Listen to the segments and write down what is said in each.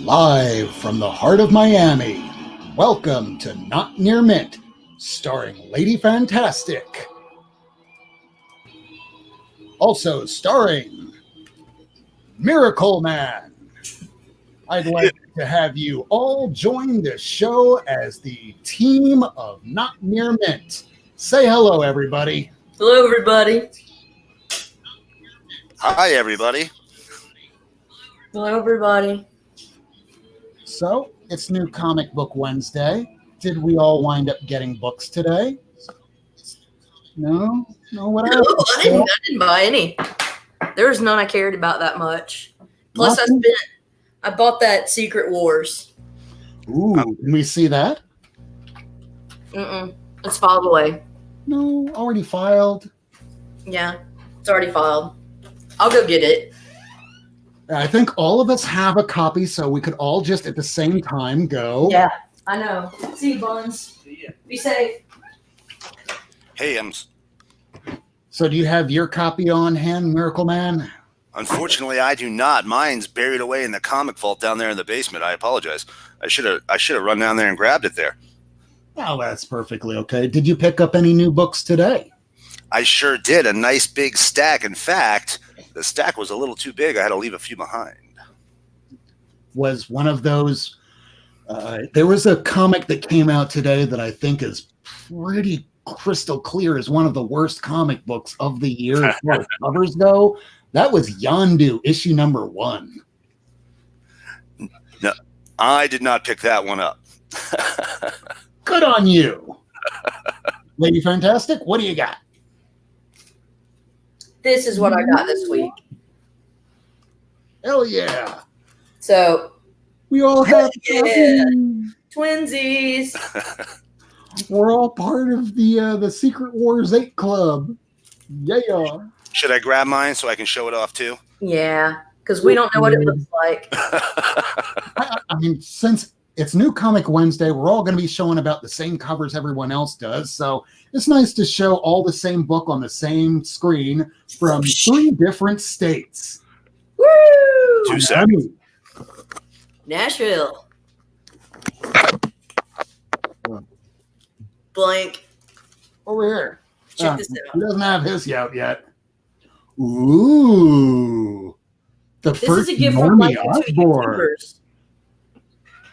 Live from the heart of Miami, welcome to Not Near Mint, starring Lady Fantastic. Also starring Miracleman. I'd like to have you all join this show as the team of Not Near Mint. Say hello, everybody. Hello, everybody. Hi, everybody. Hello, everybody. So, it's New Comic Book Wednesday. Did we all wind up getting books today? No, what No, I didn't buy any. There was none I cared about that much. Plus, I bought that Secret Wars. Ooh, can we see that? It's filed away. No, already filed. Yeah, it's already filed. I'll go get it. I think all of us have a copy, so we could all just at the same time go. Yeah, I know. See you, Buns. Be safe. Hey, So do you have your copy on hand, Miracleman? unfortunately, I do not. Mine's buried away in the comic vault down there in the basement. I apologize. I should have run down there and grabbed it there. Oh, that's perfectly okay. Did you pick up any new books today? I sure did. A nice big stack. In fact, the stack was a little too big. I had to leave a few behind. Was one of those... there was a comic that came out today that I think is pretty crystal clear as one of the worst comic books of the year as far as covers go. That was Yondu, issue number 1. No, I did not pick that one up. Good on you. Lady Fantastic, what do you got? This is what I got this week. Hell yeah. So, We all have twinsies. We're all part of the Secret Wars 8 Club. Yeah. Should I grab mine so I can show it off too? Yeah, because we don't know what it looks like. I mean, since it's New Comic Wednesday, we're all going to be showing about the same covers everyone else does. So it's nice to show all the same book on the same screen from 3 different states. Woo! 2 seconds. Nashville. Blank. Over here. Check this out. He doesn't have his out yet. Ooh. This is a gift from Life with 2 Osborne.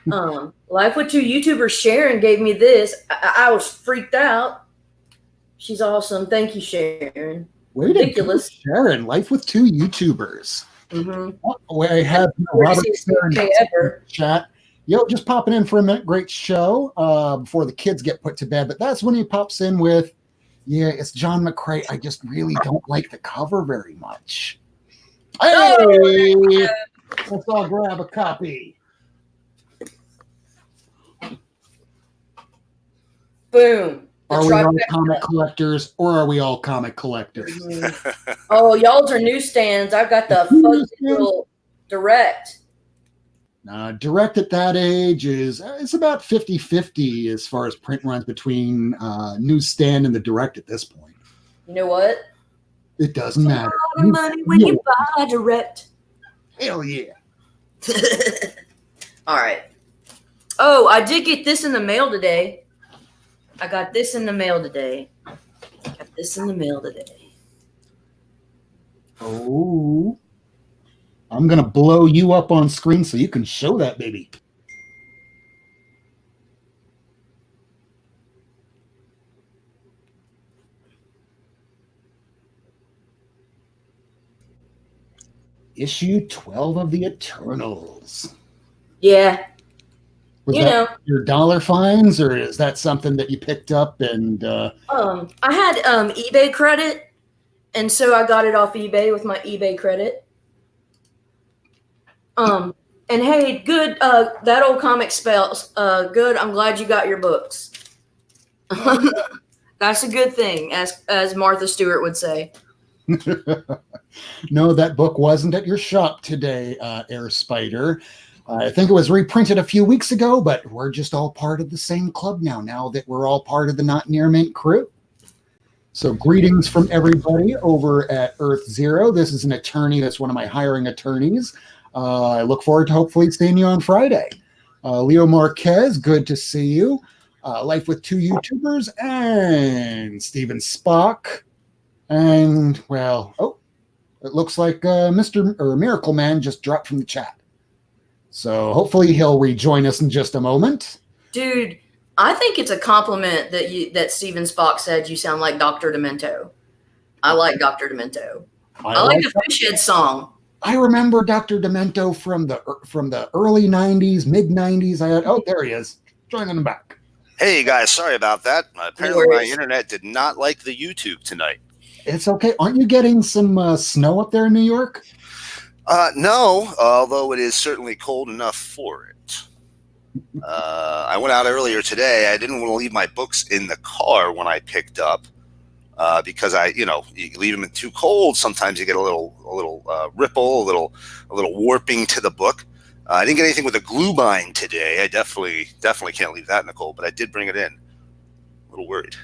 YouTubers. Life with 2 YouTubers, Sharon, gave me this. I was freaked out. She's awesome. Thank you, Sharon. Ridiculous. Sharon, Life with 2 YouTubers. Mm-hmm. I have Robert Sharon ever. Chat. Yo, just popping in for a minute. Great show before the kids get put to bed. But that's when he pops in with, yeah, it's John McCrae. I just really don't like the cover very much. Hey! Let's all grab a copy. Boom. Are we all comic collectors or are we all comic collectors? Mm-hmm. Oh, y'all's are newsstands. I've got the fuzzy little direct. Direct at that age it's about 50-50 as far as print runs between newsstand and the direct at this point. You know what? It doesn't matter. A lot of money when you buy direct. Hell yeah. All right. Oh, I did get this in the mail today. I got this in the mail today. Oh. I'm going to blow you up on screen so you can show that, baby. Issue 12 of the Eternals. Yeah. Was that your dollar fines, or is that something that you picked up and... I had eBay credit, and so I got it off eBay with my eBay credit. And hey, good. That old comic spells. Good. I'm glad you got your books. That's a good thing, as Martha Stewart would say. No, that book wasn't at your shop today, Air Spider. I think it was reprinted a few weeks ago, but we're just all part of the same club now that we're all part of the Not Near Mint crew. So greetings from everybody over at Earth Zero. This is an attorney. That's one of my hiring attorneys. I look forward to hopefully seeing you on Friday. Leo Marquez, good to see you. Life with Two YouTubers and Steven Spock. And, well, it looks like Miracleman just dropped from the chat. So hopefully he'll rejoin us in just a moment. Dude, I think it's a compliment that Steven Spock said you sound like Dr. Demento. I like Dr. Demento. I like the Fishhead song. I remember Dr. Demento from the early 90s, mid 90s. There he is. Joining him back. Hey guys, sorry about that. Apparently my internet did not like the YouTube tonight. It's okay. Aren't you getting some snow up there in New York? No, although it is certainly cold enough for it. I went out earlier today. I didn't want to leave my books in the car when I picked up because you leave them in too cold. Sometimes you get a little ripple, a little warping to the book. I didn't get anything with a glue bind today. I definitely can't leave that in the cold, but I did bring it in. A little worried.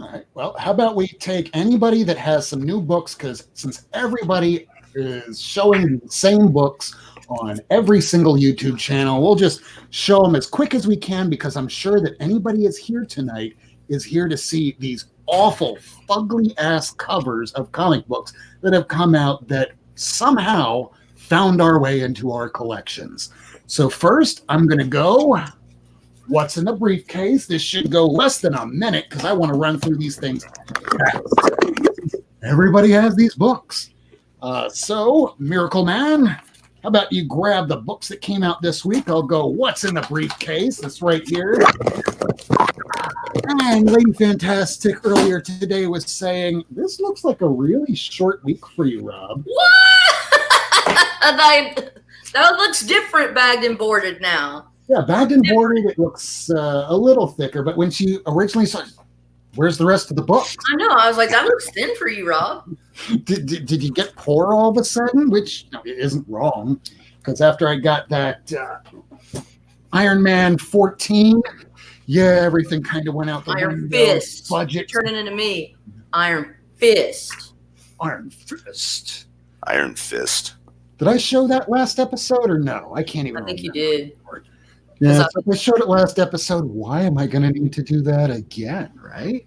All right. Well, how about we take anybody that has some new books, because since everybody is showing the same books on every single YouTube channel, we'll just show them as quick as we can, because I'm sure that anybody is here tonight is here to see these awful, fugly ass covers of comic books that have come out that somehow found our way into our collections. So first, I'm going to go what's in the briefcase. This should go less than a minute because I want to run through these things fast. Everybody has these books. So, Miracleman, how about you grab the books that came out this week? I'll go, what's in the briefcase? That's right here. And Lady Fantastic earlier today was saying, this looks like a really short week for you, Rob. What? That looks different bagged and boarded now. Yeah, bagged and boarded, it looks a little thicker. But when she originally saw, where's the rest of the book? I know. I was like, that looks thin for you, Rob. Did you get poor all of a sudden? Which it isn't wrong, because after I got that Iron Man 14, everything kind of went out the Iron window. Fist. Budget. Turning into me. Iron Fist. Iron Fist. Iron Fist. Did I show that last episode or no? I can't even remember. I think you did. Yeah, so if I showed it last episode, why am I going to need to do that again, right?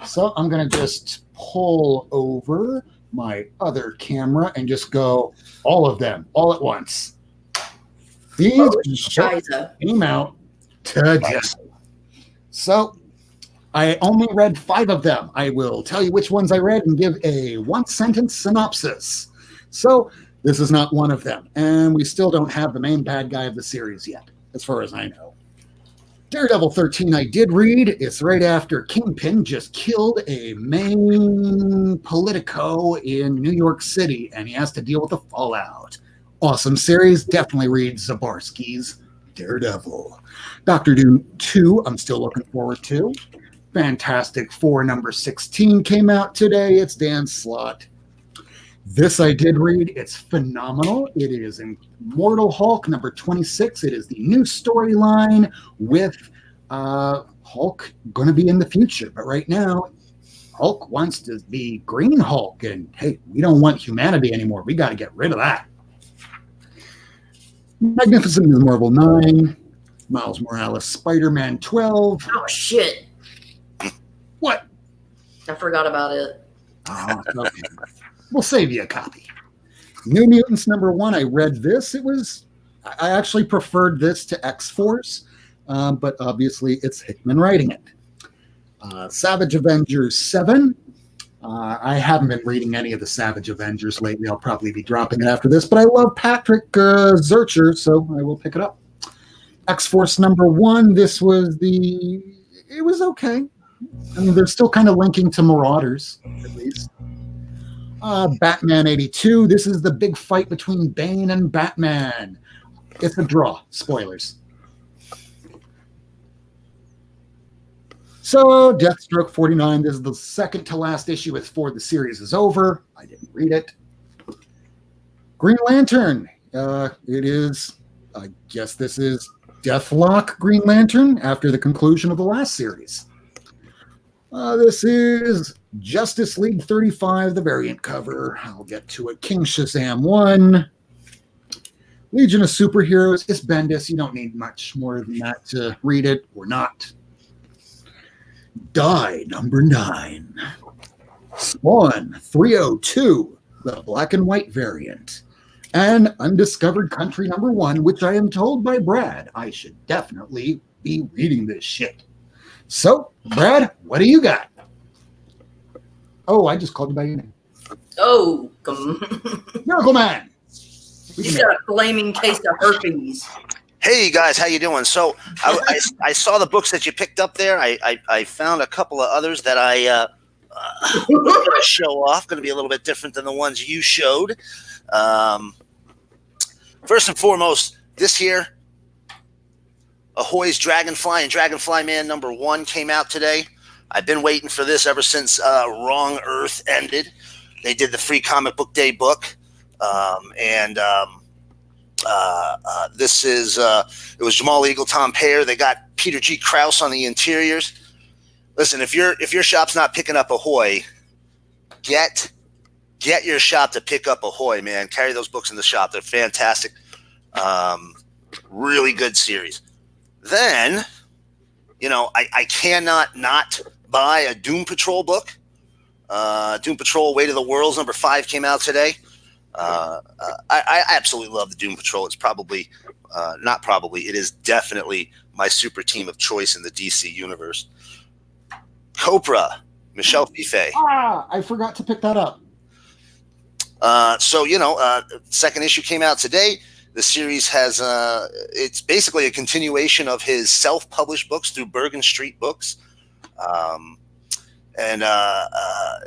So I'm going to just pull over my other camera and just go all of them, all at once. These came out today. So I only read 5 of them. I will tell you which ones I read and give a one-sentence synopsis. So this is not one of them. And we still don't have the main bad guy of the series yet, as far as I know. Daredevil 13 I did read. It's right after Kingpin just killed a main politico in New York City, and he has to deal with the fallout. Awesome series. Definitely read Zabarsky's Daredevil. Doctor Doom 2 I'm still looking forward to. Fantastic Four number 16 came out today. It's Dan Slott. This I did read. It's phenomenal. It is Immortal Hulk number 26. It is the new storyline with Hulk going to be in the future. But right now, Hulk wants to be Green Hulk. And hey, we don't want humanity anymore. We got to get rid of that. Magnificent Ms. Marvel 9. Miles Morales Spider-Man 12. Oh, shit. What? I forgot about it. Oh, okay. We'll save you a copy. New Mutants number 1. I read this. I actually preferred this to X-Force, but obviously it's Hickman writing it. Savage Avengers 7. I haven't been reading any of the Savage Avengers lately. I'll probably be dropping it after this, but I love Patrick Zurcher, so I will pick it up. X-Force number 1. It was okay. I mean, they're still kind of linking to Marauders, at least. Batman 82. This is the big fight between Bane and Batman. It's a draw. Spoilers. So, Deathstroke 49. This is the second to last issue before the series is over. I didn't read it. Green Lantern. It is, I guess this is Deathlock Green Lantern after the conclusion of the last series. This is Justice League 35, the variant cover. I'll get to it. King Shazam 1. Legion of Superheroes is Bendis. You don't need much more than that to read it or not. Die, number 9. Spawn 302, the black and white variant. And Undiscovered Country number 1, which I am told by Brad I should definitely be reading this shit. So, Brad, what do you got? Oh, I just called you by your name. Oh, Miracleman. He's got a flaming case of herpes. Hey guys, how you doing? So I saw the books that you picked up there. I found a couple of others that I going to show off. Going to be a little bit different than the ones you showed. First and foremost, this here, Ahoy's Dragonfly and Dragonfly Man number 1 came out today. I've been waiting for this ever since Wrong Earth ended. They did the free comic book day book. This is it was Jamal Eagle, Tom Payer. They got Peter G. Krause on the interiors. Listen, if your shop's not picking up Ahoy, get your shop to pick up Ahoy, man. Carry those books in the shop. They're fantastic. Really good series. Then, I cannot not buy a Doom Patrol book. Doom Patrol Weight of the Worlds number 5 came out today. I absolutely love the Doom Patrol. It's probably, it is definitely my super team of choice in the DC universe. Copra, Michelle Fife. I forgot to pick that up. Second issue came out today. The series has, it's basically a continuation of his self-published books through Bergen Street Books.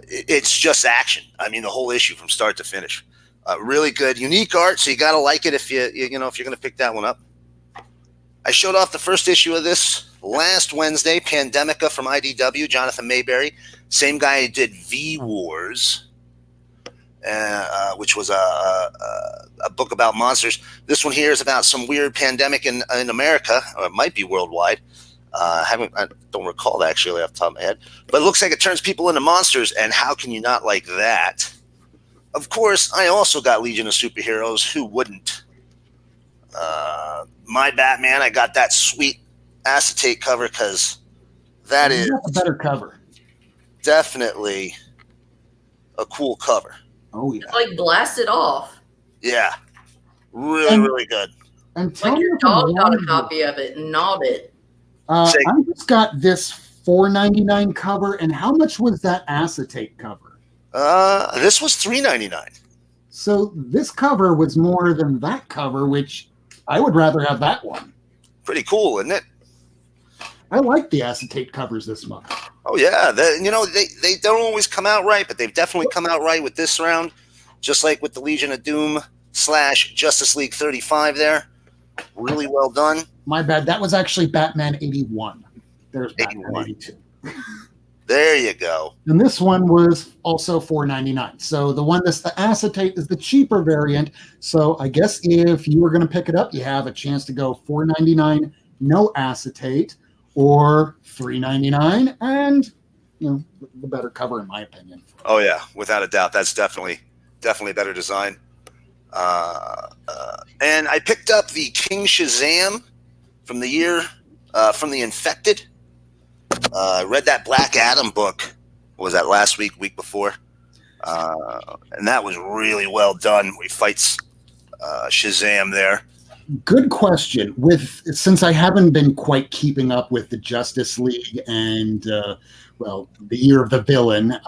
It's just action. I mean, the whole issue from start to finish. Really good, unique art. So you got to like it if if you're going to pick that one up. I showed off the first issue of this last Wednesday, Pandemica from IDW, Jonathan Mayberry. Same guy who did V-Wars, which was a book about monsters. This one here is about some weird pandemic in America, or it might be worldwide. I don't recall that actually off the top of my head. But it looks like it turns people into monsters, and how can you not like that? Of course, I also got Legion of Superheroes. Who wouldn't? My Batman, I got that sweet acetate cover because that is a better cover. Definitely a cool cover. Oh, yeah. It's like blasted off. Yeah. Really good. And like your dog got a copy of it and gnawed it. I just got this $4.99 cover. And how much was that acetate cover? This was $3.99. So this cover was more than that cover, which I would rather have that one. Pretty cool, isn't it? I like the acetate covers this month. Oh yeah, they don't always come out right, but they've definitely come out right with this round. Just like with the Legion of Doom / Justice League 35 there. Really well done. My bad. That was actually Batman 81. There's Batman 82. There you go. And this one was also $4.99. So the one that's the acetate is the cheaper variant. So I guess if you were going to pick it up, you have a chance to go $4.99 no acetate, or $3.99 and the better cover in my opinion. Oh yeah, without a doubt. That's definitely better design. And I picked up the King Shazam from the year from the Infected. I read that Black Adam book. What was that, last week before? And that was really well done. He fights Shazam there. Good question. Since I haven't been quite keeping up with the Justice League and the Year of the Villain,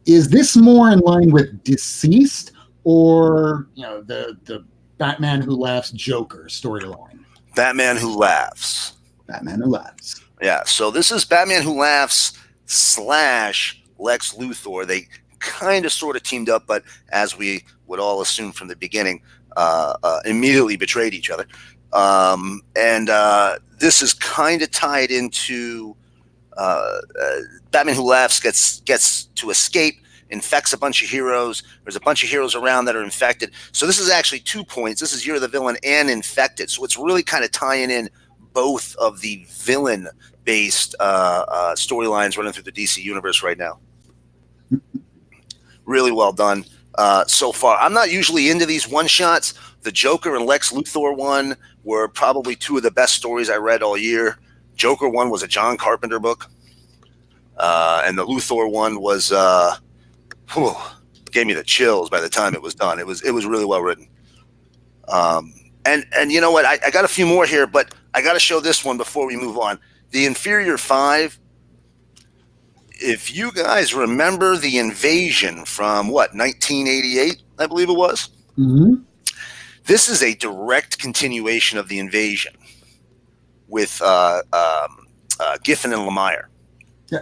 is this more in line with Deceased or the Batman Who Laughs Joker storyline? Batman Who Laughs. Batman Who Laughs. Yeah. So this is Batman Who Laughs / Lex Luthor. They kind of sort of teamed up, but as we would all assume from the beginning, immediately betrayed each other. This is kind of tied into Batman Who Laughs gets to escape, infects a bunch of heroes. There's a bunch of heroes around that are infected. So this is actually 2 points. This is Year of the Villain and Infected. So it's really kind of tying in both of the villain based storylines running through the DC universe right now. Really well done so far. I'm not usually into these one-shots. The Joker and Lex Luthor one were probably two of the best stories I read all year. Joker one was a John Carpenter book. And the Luthor one was gave me the chills by the time it was done. It was really well written. And you know what? I got a few more here, but I got to show this one before we move on. The Inferior Five. If you guys remember the Invasion from 1988, I believe it was. Mm-hmm. This is a direct continuation of the Invasion with Giffen and Lemire.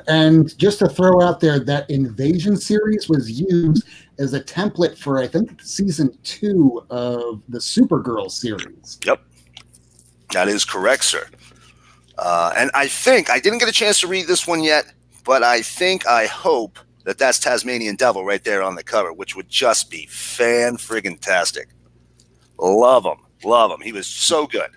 And just to throw out there, that Invasion series was used as a template for, I think, season 2 of the Supergirl series. Yep. That is correct, sir. And I think, I didn't get a chance to read this one yet, but I hope that that's Tasmanian Devil right there on the cover, which would just be fan-friggin-tastic. Love him. He was so good.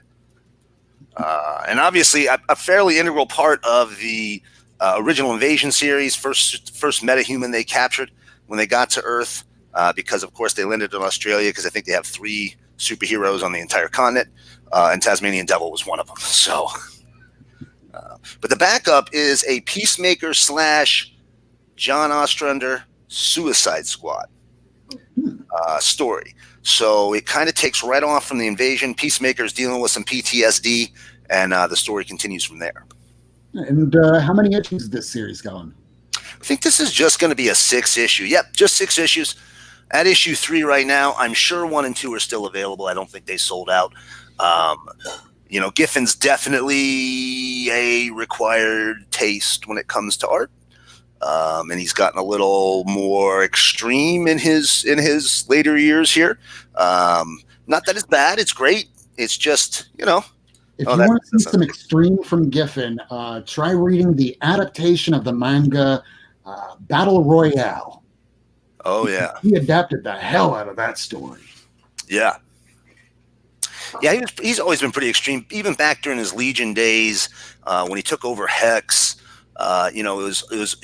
And obviously, a fairly integral part of the original Invasion series, first metahuman they captured when they got to Earth, because, of course, they landed in Australia because I think they have 3 superheroes on the entire continent, and Tasmanian Devil was one of them. So... but the backup is a Peacemaker / John Ostrander Suicide Squad story. So it kind of takes right off from the Invasion. Peacemaker's dealing with some PTSD, and the story continues from there. And how many issues is this series going? I think this is just going to be a 6-issue. Yep, just 6 issues. At issue 3 right now. I'm sure 1 and 2 are still available. I don't think they sold out. You know, Giffen's definitely a required taste when it comes to art, and he's gotten a little more extreme in his later years here. Not that it's bad; it's great. It's just, you know. If you want to see some extreme from Giffen, try reading the adaptation of the manga Battle Royale. Oh yeah, he adapted the hell out of that story. Yeah. Yeah, he's always been pretty extreme, even back during his Legion days when he took over Hex. You know, it was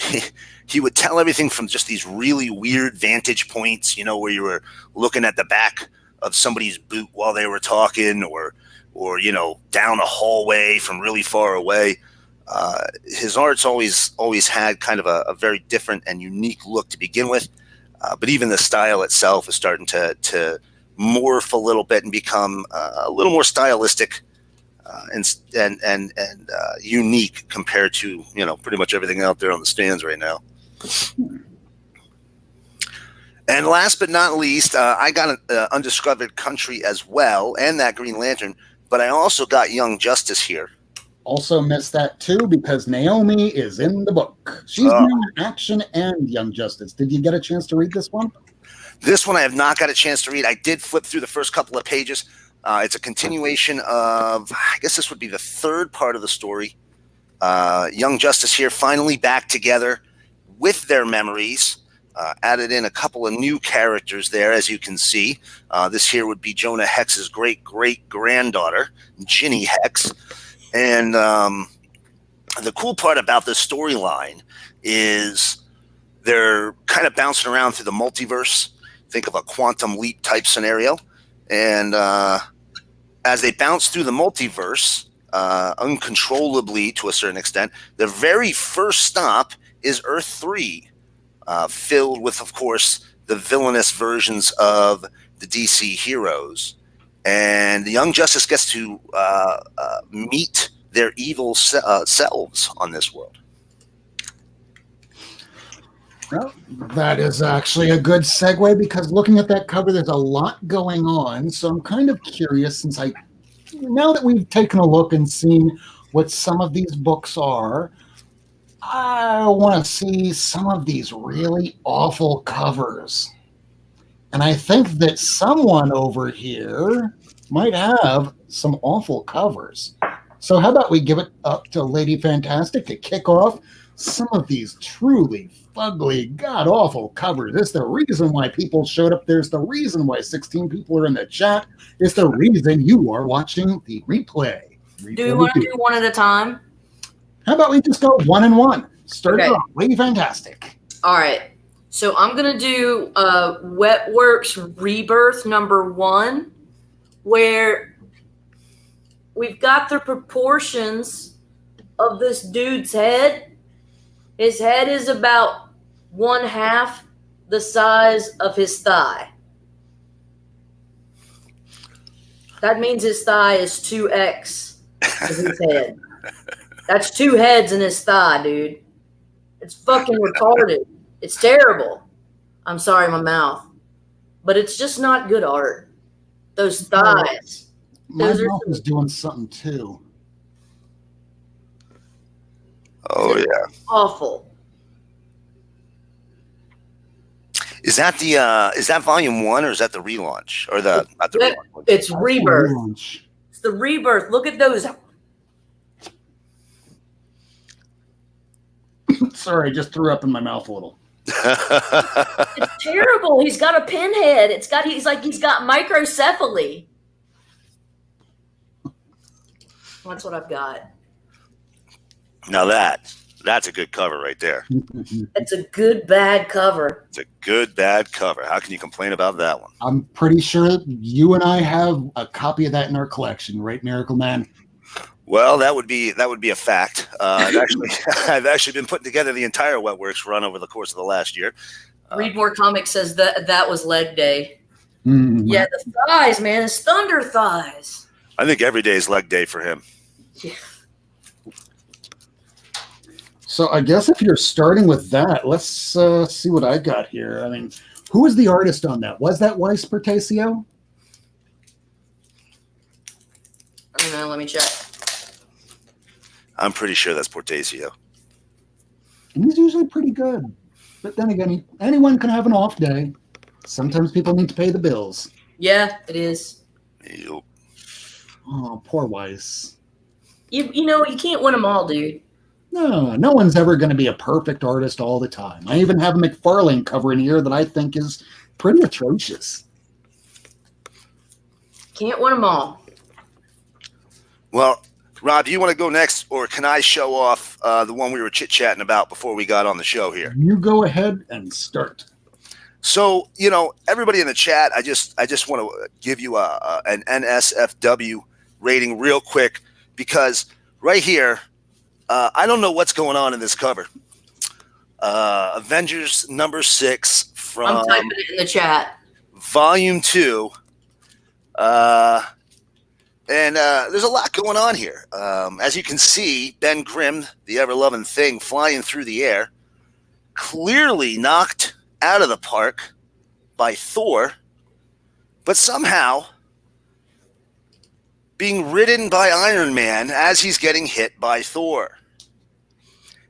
he would tell everything from just these really weird vantage points, you know, where you were looking at the back of somebody's boot while they were talking, or you know, down a hallway from really far away. His art's always had kind of a very different and unique look to begin with, but even the style itself is starting to morph a little bit and become a little more stylistic and unique compared to, you know, pretty much everything out there on the stands right now. And last but not least, I got an Undiscovered Country as well, and that Green Lantern, but I also got Young Justice here. Also missed that too because Naomi is in the book. She's doing Action and Young Justice. Did you get a chance to read this one? This one I have not got a chance to read. I did flip through the first couple of pages. It's a continuation of, I guess this would be the 3rd part of the story. Young Justice here finally back together with their memories. Added in a couple of new characters there, as you can see. This here would be Jonah Hex's great-great-granddaughter, Ginny Hex. And the cool part about this storyline is they're kind of bouncing around through the multiverse. Think of a quantum leap type scenario. And as they bounce through the multiverse, uncontrollably to a certain extent, the very first stop is Earth 3, filled with, of course, the villainous versions of the DC heroes. And the Young Justice gets to meet their evil selves on this world. Well, that is actually a good segue because looking at that cover, there's a lot going on. So I'm kind of curious now that we've taken a look and seen what some of these books are, I want to see some of these really awful covers. And I think that someone over here might have some awful covers. So how about we give it up to Lady Fantastic to kick off some of these truly fugly, god-awful covers. It's the reason why people showed up. There's the reason why 16 people are in the chat. It's the reason you are watching the replay. Do we want to do one at a time? How about we just go 1 and 1? Start Okay. it off. Lady Fantastic. All right. So I'm going to do Wetworks Rebirth #1, where we've got the proportions of this dude's head. His head is about 1/2 the size of his thigh. That means his thigh is 2x of his head. That's 2 heads in his thigh, dude. It's fucking retarded. It's terrible. I'm sorry, my mouth. But it's just not good art. Those thighs. My mouth is doing something too. Oh, yeah. Awful. Is that volume 1 or is that the relaunch? Or not the relaunch? It's Rebirth. It's the Rebirth. Look at those. Sorry, I just threw up in my mouth a little. It's terrible. He's got a pinhead. He's got microcephaly. That's what I've got. Now that's a good cover right there. It's a good bad cover. It's a good bad cover. How can you complain about that one? I'm pretty sure you and I have a copy of that in our collection, right, Miracleman? Well, that would be a fact. I've actually been putting together the entire Wetworks run over the course of the last year. Read More Comics says that was leg day. Mm-hmm. Yeah, the thighs, man. It's thunder thighs. I think every day is leg day for him. Yeah. So I guess if you're starting with that, let's see what I got here. I mean, who was the artist on that? Was that Weiss Portacio? I don't know. Let me check. I'm pretty sure that's Portacio. He's usually pretty good. But then again, anyone can have an off day. Sometimes people need to pay the bills. Yeah, it is. Yep. Oh, poor Weiss. You know, you can't win them all, dude. No one's ever going to be a perfect artist all the time. I even have a McFarlane cover in here that I think is pretty atrocious. Can't win them all. Well, Rob, do you want to go next, or can I show off the one we were chit-chatting about before we got on the show here? You go ahead and start. So, everybody in the chat, I just want to give you an NSFW rating real quick, because right here, I don't know what's going on in this cover. Avengers #6 from I'm typing it in the chat. Volume 2. And there's a lot going on here. As you can see, Ben Grimm, the ever-loving thing, flying through the air, clearly knocked out of the park by Thor, but somehow being ridden by Iron Man as he's getting hit by Thor.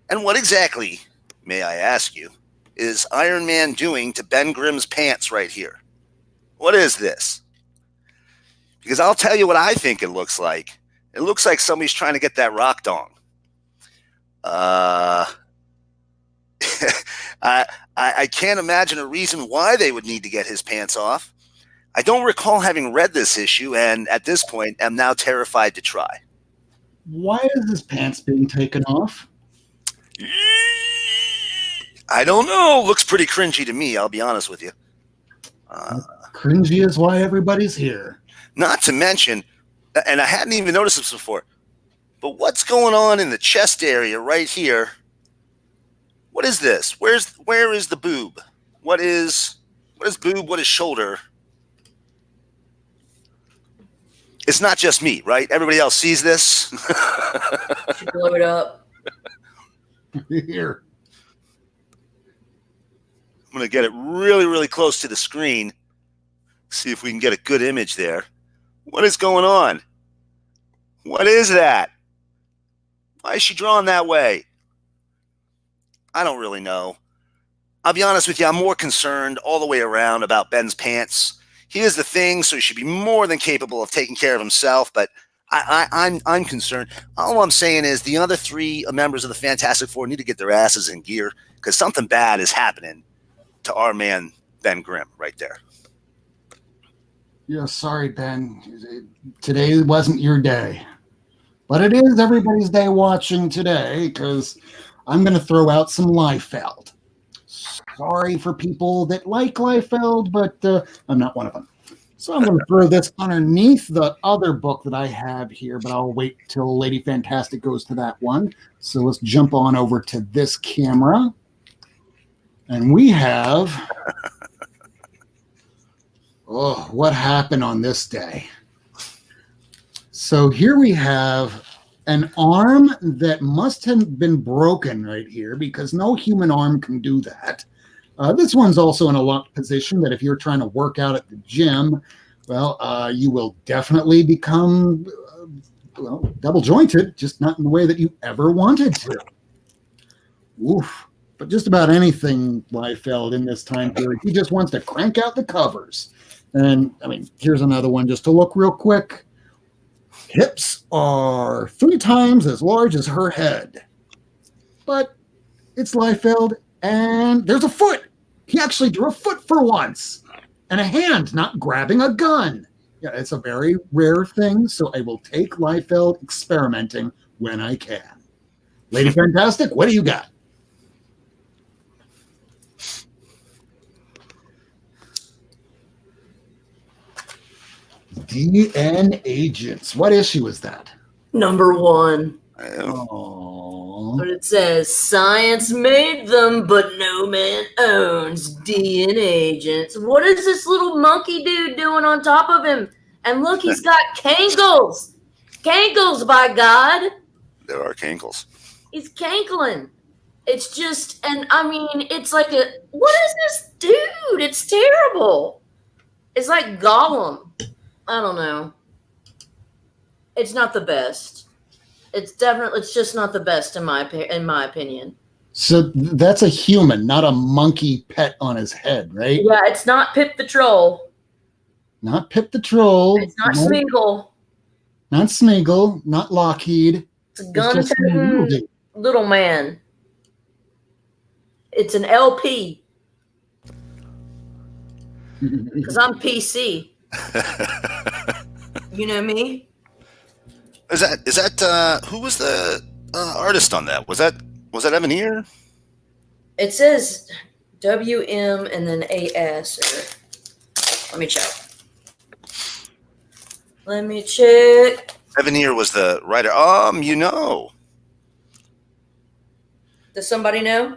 And what exactly, may I ask you, is Iron Man doing to Ben Grimm's pants right here? What is this? Because I'll tell you what I think it looks like. It looks like somebody's trying to get that rock dong. I can't imagine a reason why they would need to get his pants off. I don't recall having read this issue, and at this point, am now terrified to try. Why is his pants being taken off? I don't know. Looks pretty cringy to me, I'll be honest with you. Cringy is why everybody's here. Not to mention, and I hadn't even noticed this before, but what's going on in the chest area right here? What is this? Where is the boob? What is boob? What is shoulder? It's not just me, right? Everybody else sees this. Should blow it up. Here. I'm going to get it really, really close to the screen. See if we can get a good image there. What is going on? What is that? Why is she drawn that way? I don't really know. I'll be honest with you, I'm more concerned all the way around about Ben's pants. He is the thing, so he should be more than capable of taking care of himself, but I'm concerned. All I'm saying is the other 3 members of the Fantastic Four need to get their asses in gear, because something bad is happening to our man Ben Grimm right there. Yeah, sorry, Ben. Today wasn't your day. But it is everybody's day watching today because I'm going to throw out some Liefeld. Sorry for people that like Liefeld, but I'm not one of them. So I'm going to throw this underneath the other book that I have here, but I'll wait till Lady Fantastic goes to that one. So let's jump on over to this camera. And we have... Oh, what happened on this day? So here we have an arm that must have been broken right here because no human arm can do that. This one's also in a locked position that if you're trying to work out at the gym, well, you will definitely become double jointed, just not in the way that you ever wanted to. Oof. But just about anything Liefeld in this time period, he just wants to crank out the covers. And I mean, here's another one just to look real quick. Hips are 3 times as large as her head. But it's Liefeld, and there's a foot. He actually drew a foot for once. And a hand not grabbing a gun. Yeah, it's a very rare thing, so I will take Liefeld experimenting when I can. Lady Fantastic, what do you got? DN Agents. What issue is that? Number 1. Oh. But it says, science made them, but no man owns DNA agents. What is this little monkey dude doing on top of him? And look, he's got cankles. Cankles, by God. There are cankles. He's cankling. It's just, and I mean, it's like a, what is this dude? It's terrible. It's like Gollum. I don't know. It's not the best. It's just not the best in my opinion. So that's a human, not a monkey pet on his head, right? Yeah, it's not Pip the Troll. Not Pip the Troll. It's not Smeagol. Not Smeagol. Not Lockheed. It's a gun-toting little man. It's an LP. Because I'm PC. You know me? Is that who was the artist on that? Was that Evan here? It says WM and then AS. Let me check. Evan here was the writer. Does somebody know?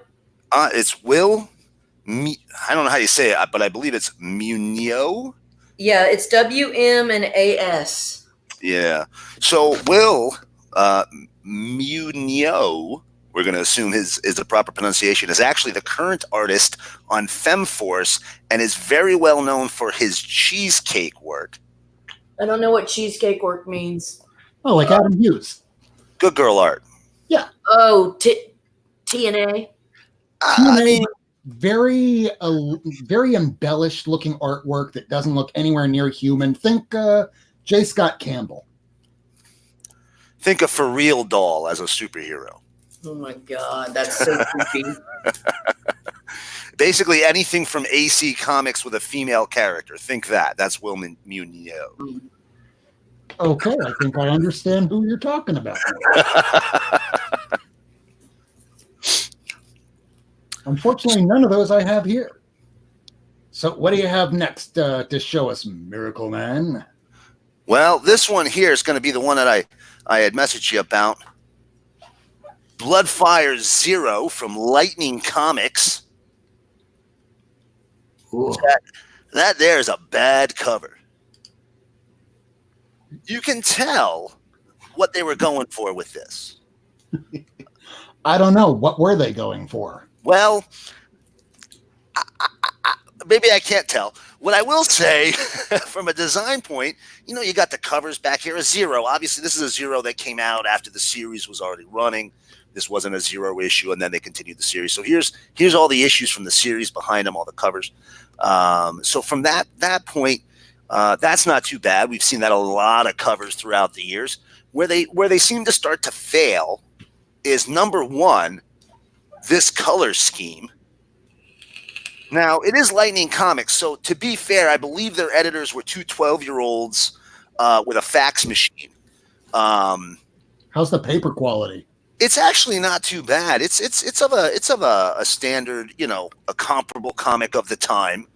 It's Will. I don't know how you say it, but I believe it's Munio. Yeah, it's WM and AS. Yeah. So Will Munio, we're going to assume is the proper pronunciation, is actually the current artist on FemForce and is very well known for his cheesecake work. I don't know what cheesecake work means. Oh, like Adam Hughes. Good girl art. Yeah. Oh, TNA. I mean, very embellished looking artwork that doesn't look anywhere near human. Think J. Scott Campbell. Think of For Real Doll as a superhero. Oh my God, that's so creepy. Basically anything from AC Comics with a female character. Think that. That's Will Munio. Okay, I think I understand who you're talking about. Unfortunately, none of those I have here. So what do you have next to show us, Miracleman? Well, this one here is going to be the one that I had messaged you about. Bloodfire Zero from Lightning Comics. That there is a bad cover. You can tell what they were going for with this. I don't know. What were they going for? Well, maybe I can't tell. What I will say, from a design point, you got the covers back here, a Zero. Obviously, this is a Zero that came out after the series was already running. This wasn't a Zero issue, and then they continued the series. So here's all the issues from the series behind them, all the covers. So from that point, that's not too bad. We've seen that a lot of covers throughout the years. Where they seem to start to fail is, number one, this color scheme. Now, it is Lightning Comics, so to be fair, I believe their editors were two 12-year-olds with a fax machine. How's the paper quality? It's actually not too bad. It's of a standard, a comparable comic of the time.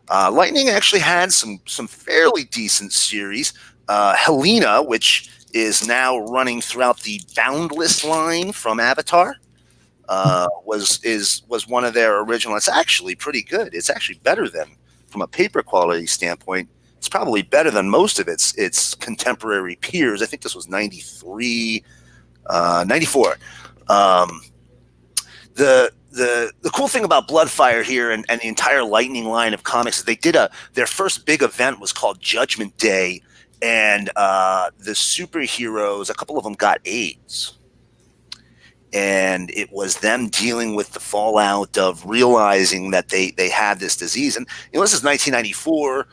Lightning actually had some fairly decent series. Helena, which is now running throughout the Boundless line from Avatar, was one of their original. It's actually pretty good. It's actually better than, from a paper quality standpoint, it's probably better than most of its contemporary peers. I think this was 93, 94. The cool thing about Bloodfire here and the entire Lightning line of comics is they did their first big event was called Judgment Day, and the superheroes, a couple of them got AIDS, and it was them dealing with the fallout of realizing that they had this disease. And this is 1994.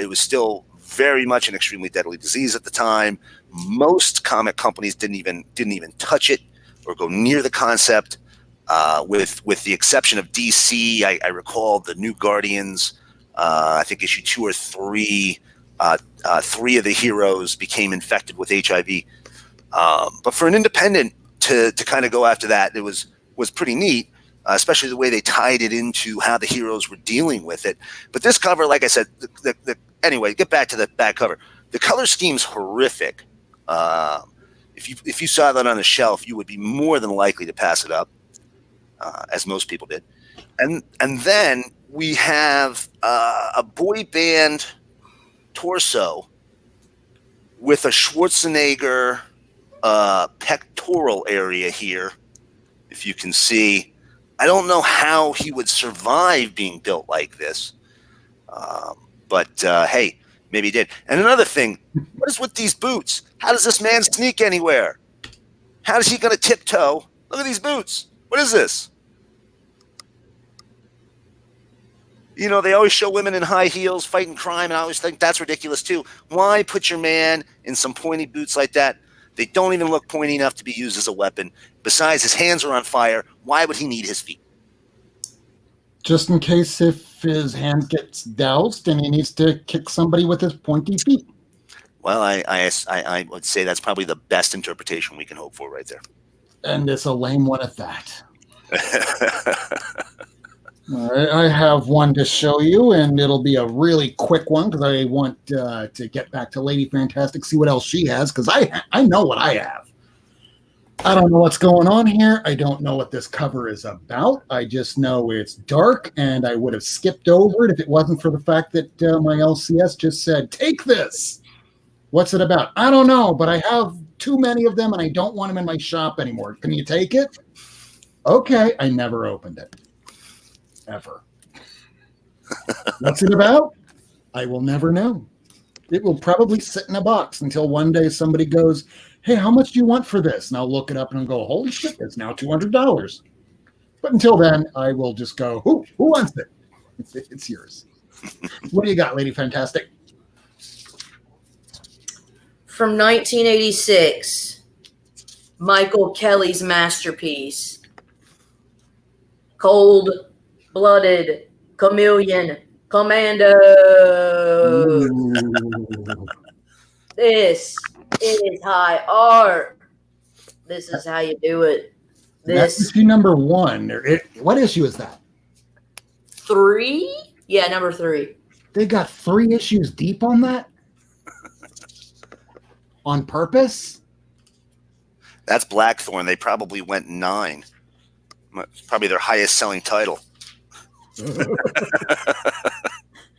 It was still very much an extremely deadly disease at the time. Most comic companies didn't even touch it or go near the concept. With the exception of DC, I recall the New Guardians. I think issue 2 or 3, 3 of the heroes became infected with HIV. But for an independent to kind of go after that, it was pretty neat, especially the way they tied it into how the heroes were dealing with it. But this cover, like I said, anyway, get back to the back cover. The color scheme's horrific. If you saw that on a shelf, you would be more than likely to pass it up. As most people did. And then we have a boy band torso with a Schwarzenegger pectoral area here, if you can see. I don't know how he would survive being built like this, but hey, maybe he did. And another thing, what is with these boots? How does this man sneak anywhere? How is he going to tiptoe? Look at these boots. What is this? They always show women in high heels fighting crime, and I always think that's ridiculous too. Why put your man in some pointy boots like that? They don't even look pointy enough to be used as a weapon. Besides, his hands are on fire. Why would he need his feet? Just in case if his hand gets doused and he needs to kick somebody with his pointy feet. Well, I would say that's probably the best interpretation we can hope for right there. And it's a lame one at that. All right, I have one to show you, and it'll be a really quick one because I want to get back to Lady Fantastic, see what else she has, because I know what I have. I don't know what's going on here. I don't know what this cover is about. I just know it's dark, and I would have skipped over it if it wasn't for the fact that my LCS just said, take this. What's it about? I don't know, but I have too many of them, and I don't want them in my shop anymore. Can you take it? Okay, I never opened it. Ever. What's it about? I will never know. It will probably sit in a box until one day somebody goes, hey, how much do you want for this? And I'll look it up and I'll go, holy shit, it's now $200. But until then, I will just go, who wants it? It's yours. What do you got, Lady Fantastic? From 1986, Michael Kelly's masterpiece, Cold-Blooded Chameleon Commando. This is high art. This is how you do it. That's issue number 1. What issue is that? 3? Yeah, number 3. They got 3 issues deep on that? On purpose? That's Blackthorn. They probably went 9. It's probably their highest selling title.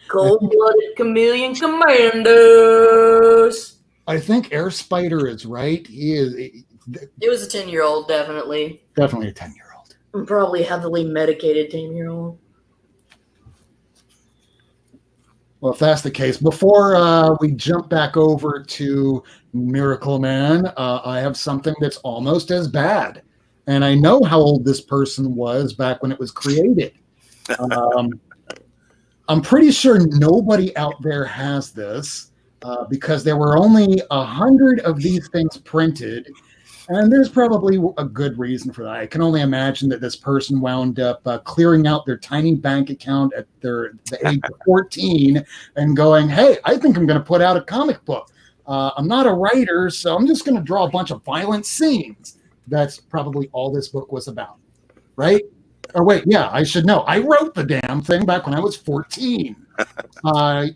Cold-Blooded Chameleon Commandos. I think Air Spider is right. It was a 10-year-old, definitely. Definitely a 10-year-old. Probably heavily medicated 10-year-old. Well, if that's the case, before we jump back over to Miracleman, I have something that's almost as bad. And I know how old this person was back when it was created. I'm pretty sure nobody out there has this because there were only 100 of these things printed. And there's probably a good reason for that. I can only imagine that this person wound up clearing out their tiny bank account at the age of 14 and going, hey, I think I'm going to put out a comic book. I'm not a writer, so I'm just going to draw a bunch of violent scenes. That's probably all this book was about, right? Or wait, yeah, I should know. I wrote the damn thing back when I was 14.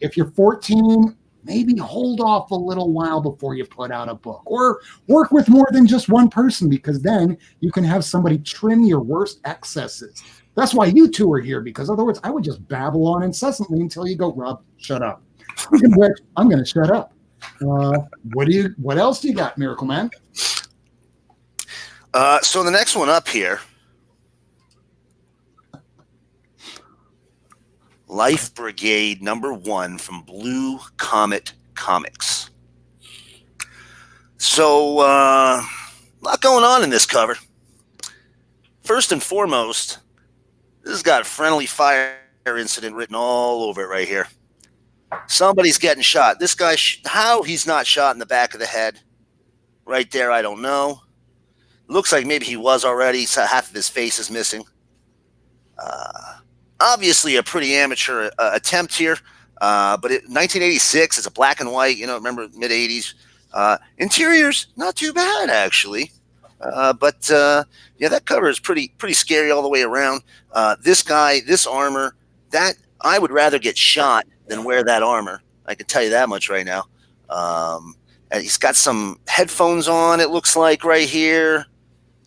If you're 14, maybe hold off a little while before you put out a book, or work with more than just one person, because then you can have somebody trim your worst excesses. That's why you two are here, because otherwise I would just babble on incessantly until you go, Rob, shut up. Speaking of which, I'm going to shut up. What else do you got, Miracleman? So the next one up here, Life Brigade #1 from Blue Comet Comics. So, a lot going on in this cover. First and foremost, this has got a friendly fire incident written all over it right here. Somebody's getting shot. This guy, how he's not shot in the back of the head right there, I don't know. Looks like maybe he was already, so half of his face is missing. Obviously a pretty amateur attempt here, but 1986, it's a black and white, remember mid-80s. Interiors, not too bad, actually. But yeah, that cover is pretty scary all the way around. This guy, this armor, that I would rather get shot than wear that armor. I can tell you that much right now. And he's got some headphones on, it looks like, right here,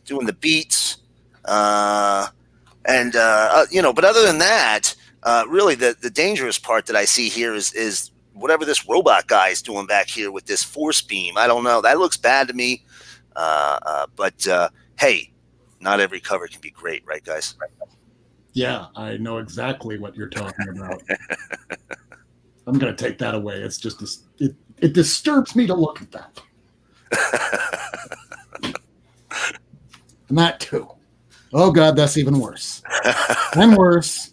doing the beats. But other than that, really the dangerous part that I see here is whatever this robot guy is doing back here with this force beam. I don't know. That looks bad to me. But hey, not every cover can be great, right, guys? Yeah, I know exactly what you're talking about. I'm going to take that away. It's just it disturbs me to look at that. And that too. Oh God, that's even worse. And worse.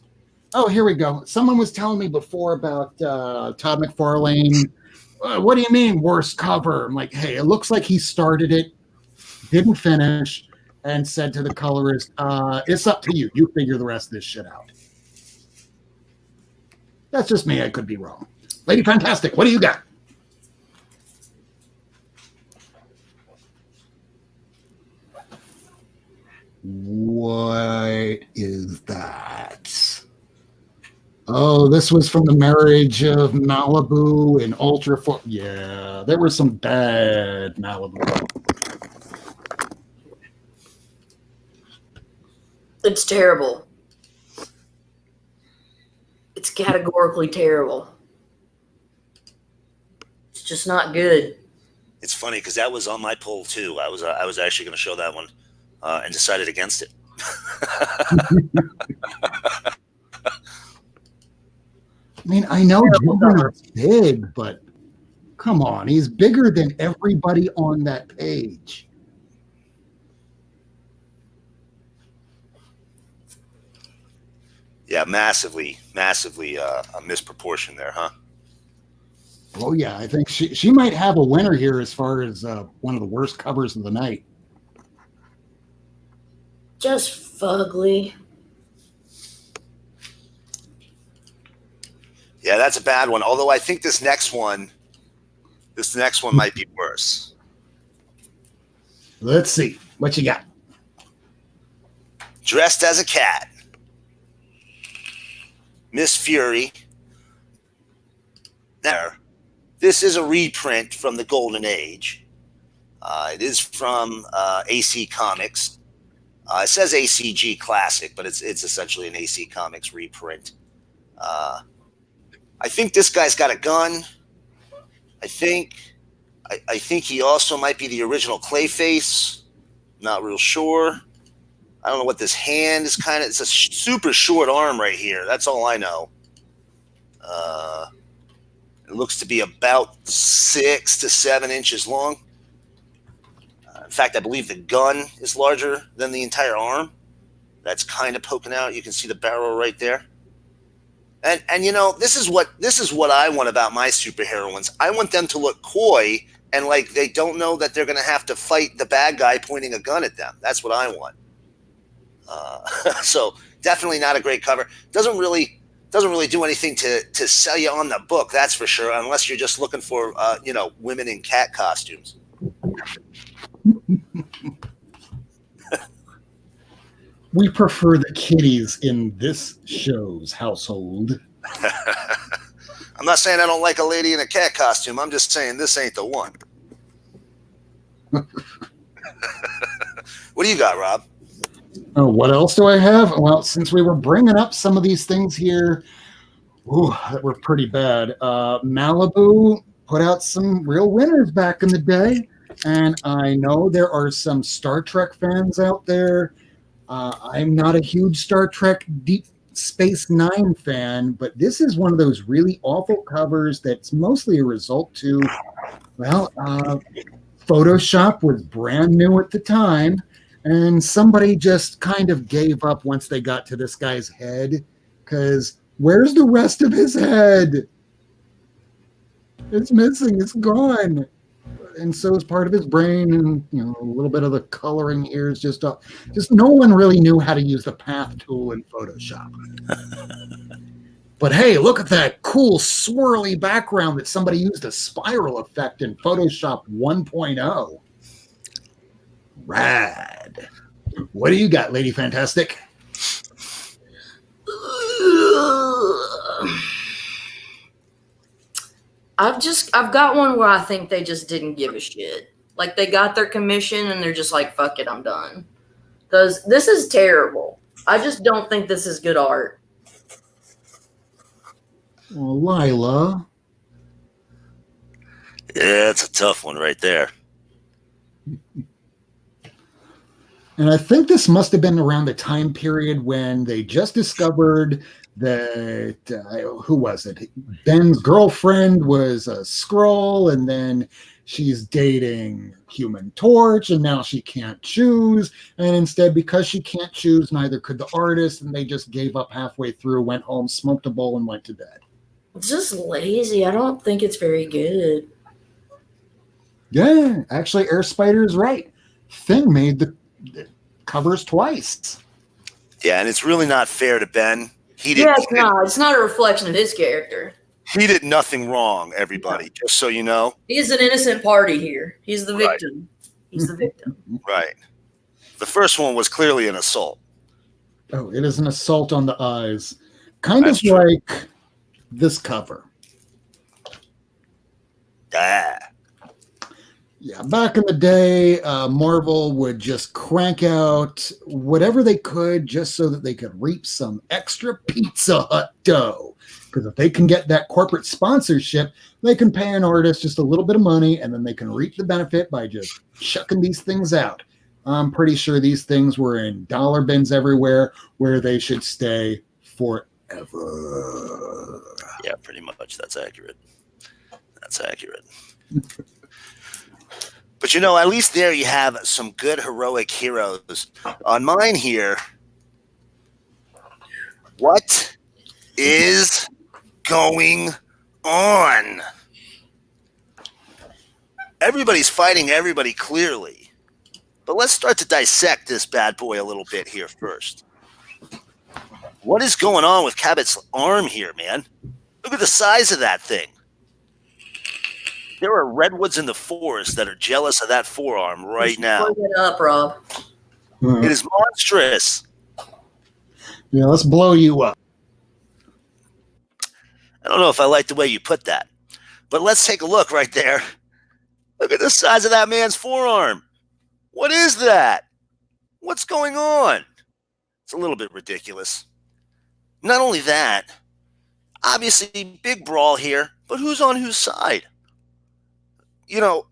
Oh, here we go. Someone was telling me before about Todd McFarlane. What do you mean worst cover? I'm like, hey, it looks like he started it, didn't finish, and said to the colorist, it's up to you. You figure the rest of this shit out. That's just me. I could be wrong. Lady Fantastic, what do you got? What is that? Oh, this was from the marriage of Malibu and Ultra. Yeah, there was some bad Malibu. It's terrible. It's categorically terrible. It's just not good. It's funny because that was on my poll too. I was actually going to show that one and decided against it. I mean, I know Jim's big, but come on, he's bigger than everybody on that page. Yeah, massively a misproportion there, huh? Oh yeah, I think she might have a winner here as far as one of the worst covers of the night. Just fugly. Yeah, that's a bad one. Although I think this next one might be worse. Let's see what you got. Dressed as a cat, Miss Fury. There. This is a reprint from the Golden Age. It is from AC Comics. It says ACG Classic, but it's essentially an AC Comics reprint. I think this guy's got a gun. I think he also might be the original Clayface. Not real sure. I don't know what this hand is kind of. It's a super short arm right here. That's all I know. It looks to be about 6 to 7 inches long. In fact, I believe the gun is larger than the entire arm. That's kind of poking out. You can see the barrel right there. And this is what I want about my superheroines. I want them to look coy and like they don't know that they're going to have to fight the bad guy pointing a gun at them. That's what I want. So definitely not a great cover. Doesn't really doesn't really do anything to sell you on the book, that's for sure, unless you're just looking for women in cat costumes. We prefer the kitties in this show's household. I'm not saying I don't like a lady in a cat costume. I'm just saying this ain't the one. What do you got, Rob? Oh, what else do I have? Well, since we were bringing up some of these things here, that were pretty bad. Malibu put out some real winners back in the day, and I know there are some Star Trek fans out there. I'm not a huge Star Trek Deep Space Nine fan, but this is one of those really awful covers that's mostly a result to, Photoshop was brand new at the time, and somebody just kind of gave up once they got to this guy's head, because where's the rest of his head? It's missing. It's gone. And so is part of his brain, and a little bit of the coloring here is just no one really knew how to use the path tool in Photoshop. But hey, look at that cool swirly background that somebody used a spiral effect in Photoshop 1.0. Rad. What do you got, Lady Fantastic? I've got one where I think they just didn't give a shit. Like, they got their commission and they're just like, fuck it, I'm done. Because this is terrible. I just don't think this is good art. Well, Lila. Yeah, it's a tough one right there. And I think this must have been around the time period when they just discovered that, who was it? Ben's girlfriend was a Skrull, and then she's dating Human Torch, and now she can't choose. And instead, because she can't choose, neither could the artist, and they just gave up halfway through, went home, smoked a bowl, and went to bed. It's just lazy. I don't think it's very good. Yeah, actually, Air Spider is right. Thing made the covers twice. Yeah, and it's really not fair to Ben. It's not a reflection of his character. He did nothing wrong, everybody, just so you know. He's an innocent party here. He's the victim. Right. He's the victim. Right. The first one was clearly an assault. Oh, it is an assault on the eyes. That's of true. Like this cover. Yeah, back in the day, Marvel would just crank out whatever they could just so that they could reap some extra Pizza Hut dough. Because if they can get that corporate sponsorship, they can pay an artist just a little bit of money, and then they can reap the benefit by just chucking these things out. I'm pretty sure these things were in dollar bins everywhere where they should stay forever. Yeah, pretty much. That's accurate. But at least there you have some good heroic heroes. On mine here, what is going on? Everybody's fighting everybody clearly. But let's start to dissect this bad boy a little bit here first. What is going on with Cabot's arm here, man? Look at the size of that thing. There are redwoods in the forest that are jealous of that forearm right now. Blow it up, Rob. It is monstrous. Yeah, let's blow you up. I don't know if I like the way you put that, but let's take a look right there. Look at the size of that man's forearm. What is that? What's going on? It's a little bit ridiculous. Not only that, obviously big brawl here, but who's on whose side?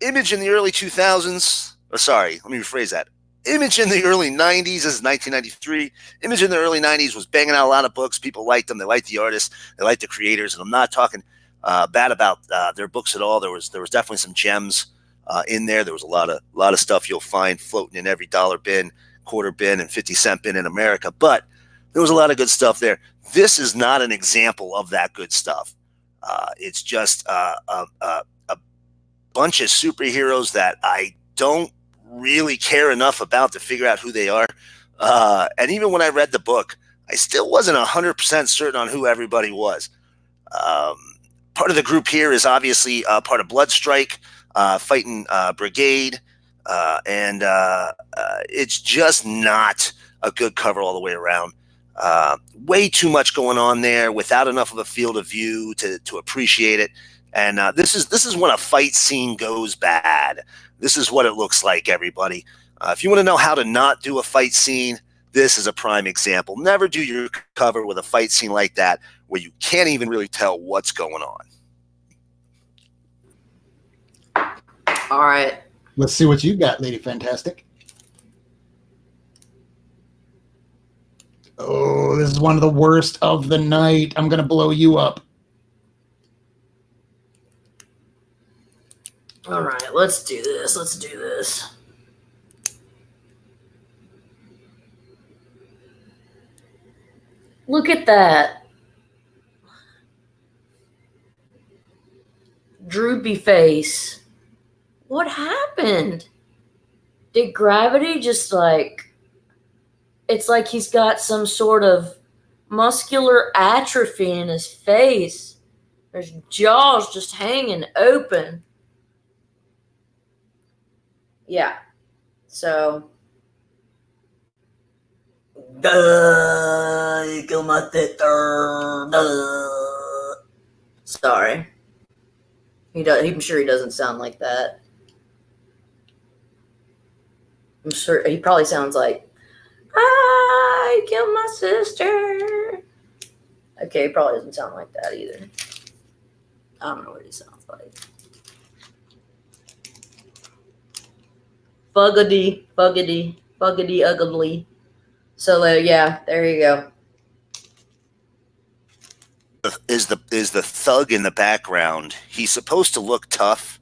Image in the early 2000s, let me rephrase that. Image in the early 90s, this is 1993. Image in the early 90s was banging out a lot of books. People liked them. They liked the artists. They liked the creators. And I'm not talking bad about their books at all. There was definitely some gems in there. There was a lot of stuff you'll find floating in every dollar bin, quarter bin, and 50-cent bin in America. But there was a lot of good stuff there. This is not an example of that good stuff. It's just a bunch of superheroes that I don't really care enough about to figure out who they are. And even when I read the book, I still wasn't 100% certain on who everybody was. Part of the group here is obviously part of Bloodstrike, fighting Brigade, and it's just not a good cover all the way around. Way too much going on there without enough of a field of view to appreciate it. And this is when a fight scene goes bad. This is what it looks like, everybody. If you want to know how to not do a fight scene, this is a prime example. Never do your cover with a fight scene like that where you can't even really tell what's going on. All right. Let's see what you got, Lady Fantastic. Oh, this is one of the worst of the night. I'm going to blow you up. All right, let's do this. Let's do this. Look at that. Droopy face. What happened? Did gravity just like... It's like he's got some sort of muscular atrophy in his face. His jaw's just hanging open. Yeah. So... kill my sister. Sorry. I'm sure he doesn't sound like that. I'm sure he probably sounds like, I killed my sister. Okay, he probably doesn't sound like that either. I don't know what he sounds like. Fuggity, fuggity, fuggity, ugly. So yeah, there you go. Is the thug in the background? He's supposed to look tough,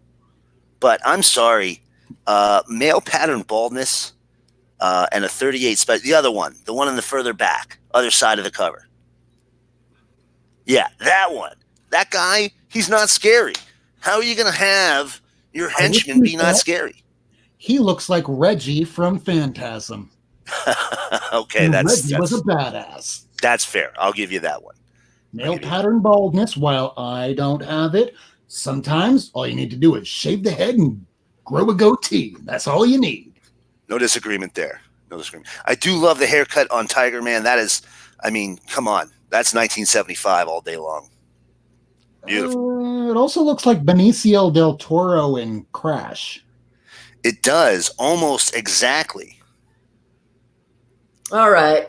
but I'm sorry, male pattern baldness, and a 38 spec. The other one, the one in the further back, other side of the cover. Yeah, that one. That guy, he's not scary. How are you going to have your henchman be not scary? He looks like Reggie from Phantasm. Okay, and that's Reggie was a badass. That's fair. I'll give you that one. Male pattern baldness, while I don't have it, sometimes all you need to do is shave the head and grow a goatee. That's all you need. No disagreement there. No disagreement. I do love the haircut on Tiger Man. That is, I mean, come on. That's 1975 all day long. Beautiful. It also looks like Benicio del Toro in Crash. It does, almost exactly. All right.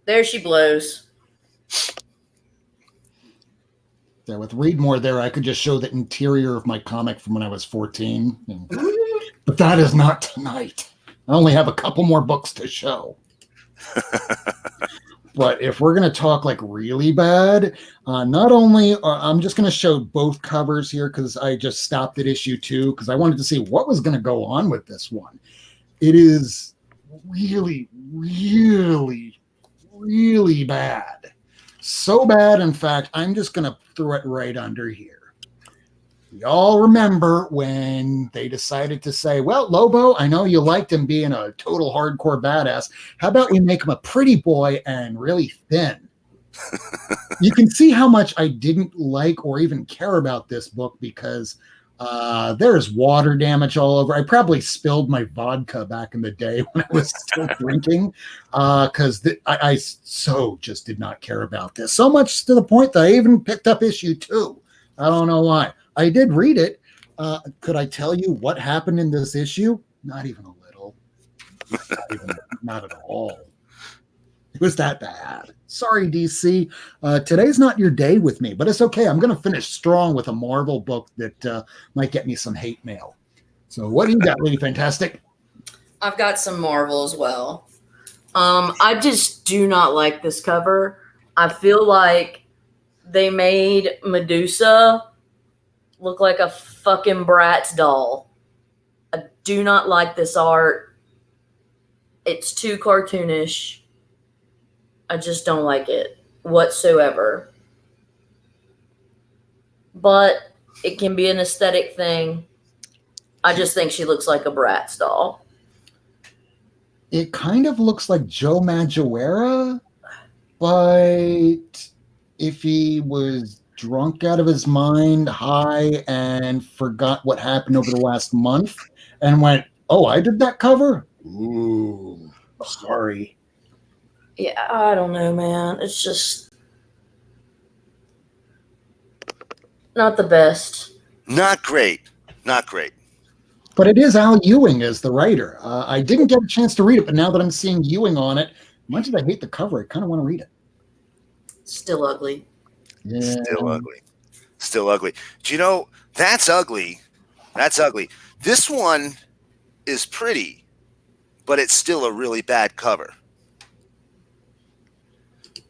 There she blows. Yeah, with Read More there, I could just show the interior of my comic from when I was 14. But that is not tonight. I only have a couple more books to show. But if we're going to talk like really bad, not only I'm just going to show both covers here because I just stopped at issue 2 because I wanted to see what was going to go on with this one. It is really, really, really bad. So bad, in fact, I'm just going to throw it right under here. Y'all remember when they decided to say, well, Lobo, I know you liked him being a total hardcore badass. How about we make him a pretty boy and really thin? You can see how much I didn't like or even care about this book because there's water damage all over. I probably spilled my vodka back in the day when I was still drinking because I so just did not care about this. So much to the point that I even picked up issue 2. I don't know why. I did read it. Could I tell you what happened in this issue? Not even a little. Not at all. It was that bad. Sorry, DC. Today's not your day with me, but it's okay. I'm going to finish strong with a Marvel book that might get me some hate mail. So what do you got, Lady Fantastic? I've got some Marvel as well. I just do not like this cover. I feel like they made Medusa look like a fucking Bratz doll. I do not like this art. It's too cartoonish. I just don't like it whatsoever. But it can be an aesthetic thing. I just think she looks like a Bratz doll. it kind of looks like Joe Madureira, but if he was drunk out of his mind, high, and forgot what happened over the last month and went, "Oh, I did that cover? Ooh, sorry." Yeah, I don't know, man. It's just not the best. Not great. Not great. But it is Al Ewing as the writer. I didn't get a chance to read it, but now that I'm seeing Ewing on it, much as I hate the cover, I kind of want to read it. Still ugly. Yeah. Still ugly. Still ugly. Do you know, that's ugly. That's ugly. This one is pretty, but it's still a really bad cover.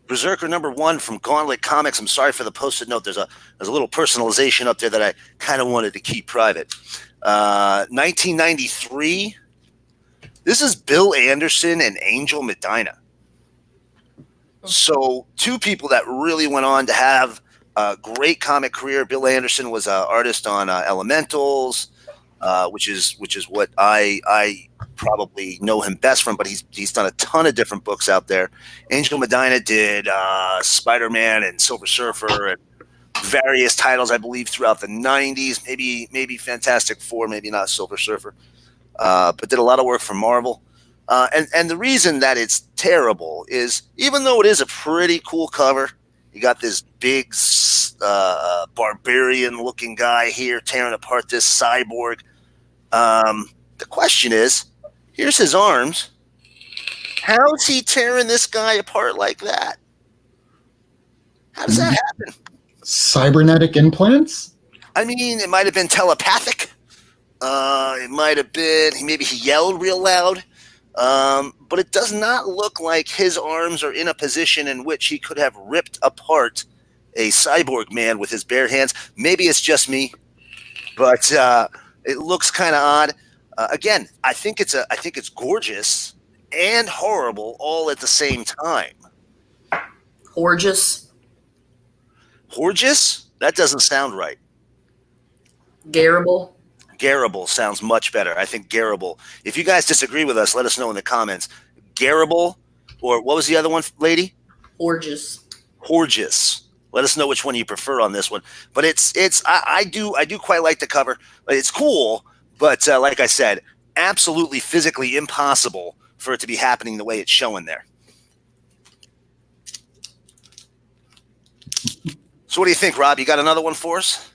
Berserker #1 from Gauntlet Comics. I'm sorry for the post-it note. There's a little personalization up there that I kind of wanted to keep private. 1993. This is Bill Anderson and Angel Medina. So two people that really went on to have a great comic career. Bill Anderson was an artist on Elementals, which is what I probably know him best from, but he's done a ton of different books out there. Angel Medina did Spider-Man and Silver Surfer and various titles, I believe, throughout the 90s, maybe Fantastic Four, maybe not Silver Surfer, but did a lot of work for Marvel. And the reason that it's terrible is, even though it is a pretty cool cover, you got this big barbarian-looking guy here tearing apart this cyborg. The question is, here's his arms. How is he tearing this guy apart like that? How does that happen? Cybernetic implants? I mean, it might have been telepathic. It might have been, maybe he yelled real loud. But it does not look like his arms are in a position in which he could have ripped apart a cyborg man with his bare hands. Maybe it's just me, but it looks kind of odd. Again, I think it's gorgeous and horrible all at the same time. Gorgeous. Gorgeous? That doesn't sound right. Garable. Garable sounds much better. I think Garable. If you guys disagree with us, let us know in the comments. Garable, or what was the other one, lady? Gorgeous. Gorgeous. Let us know which one you prefer on this one. But I do quite like the cover. It's cool, but like I said, absolutely physically impossible for it to be happening the way it's showing there. So what do you think, Rob? You got another one for us?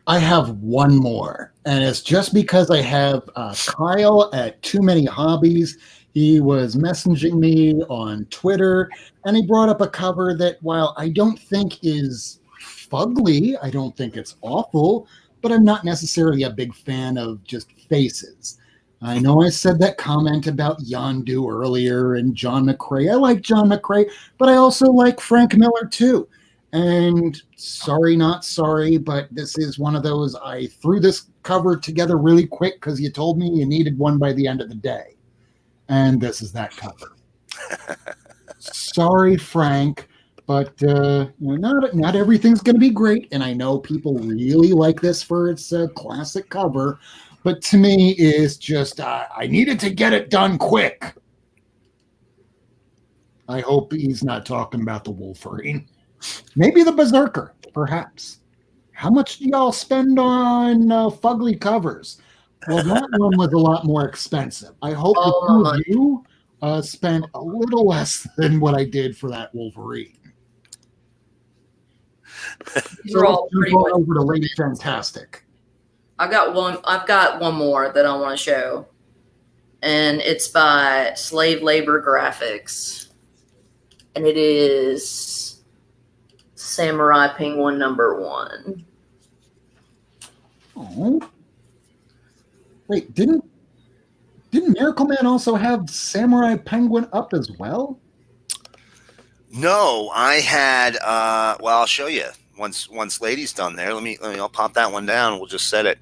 I have one more, and it's just because I have Kyle at Too Many Hobbies. He was messaging me on Twitter, and he brought up a cover that, while I don't think is fugly, I don't think it's awful, but I'm not necessarily a big fan of just faces. I know I said that comment about Yondu earlier and John McCrae. I like John McCrae, but I also like Frank Miller too. And sorry, not sorry, but this is one of those, I threw this cover together really quick because you told me you needed one by the end of the day. And this is that cover. Sorry, Frank, but not everything's going to be great. And I know people really like this for its classic cover. But to me, it's just, I needed to get it done quick. I hope he's not talking about the Wolverine. Maybe the Berserker, perhaps. How much do y'all spend on fugly covers? Well, that one was a lot more expensive. I hope the two of you spent a little less than what I did for that Wolverine. These are all pretty much over to Lady Fantastic. I've got one more that I want to show, and it's by Slave Labor Graphics, and it is Samurai Penguin #1. Oh, wait! Didn't Miracleman also have Samurai Penguin up as well? No, I had. Well, I'll show you once Lady's done there. I'll pop that one down. We'll just set it.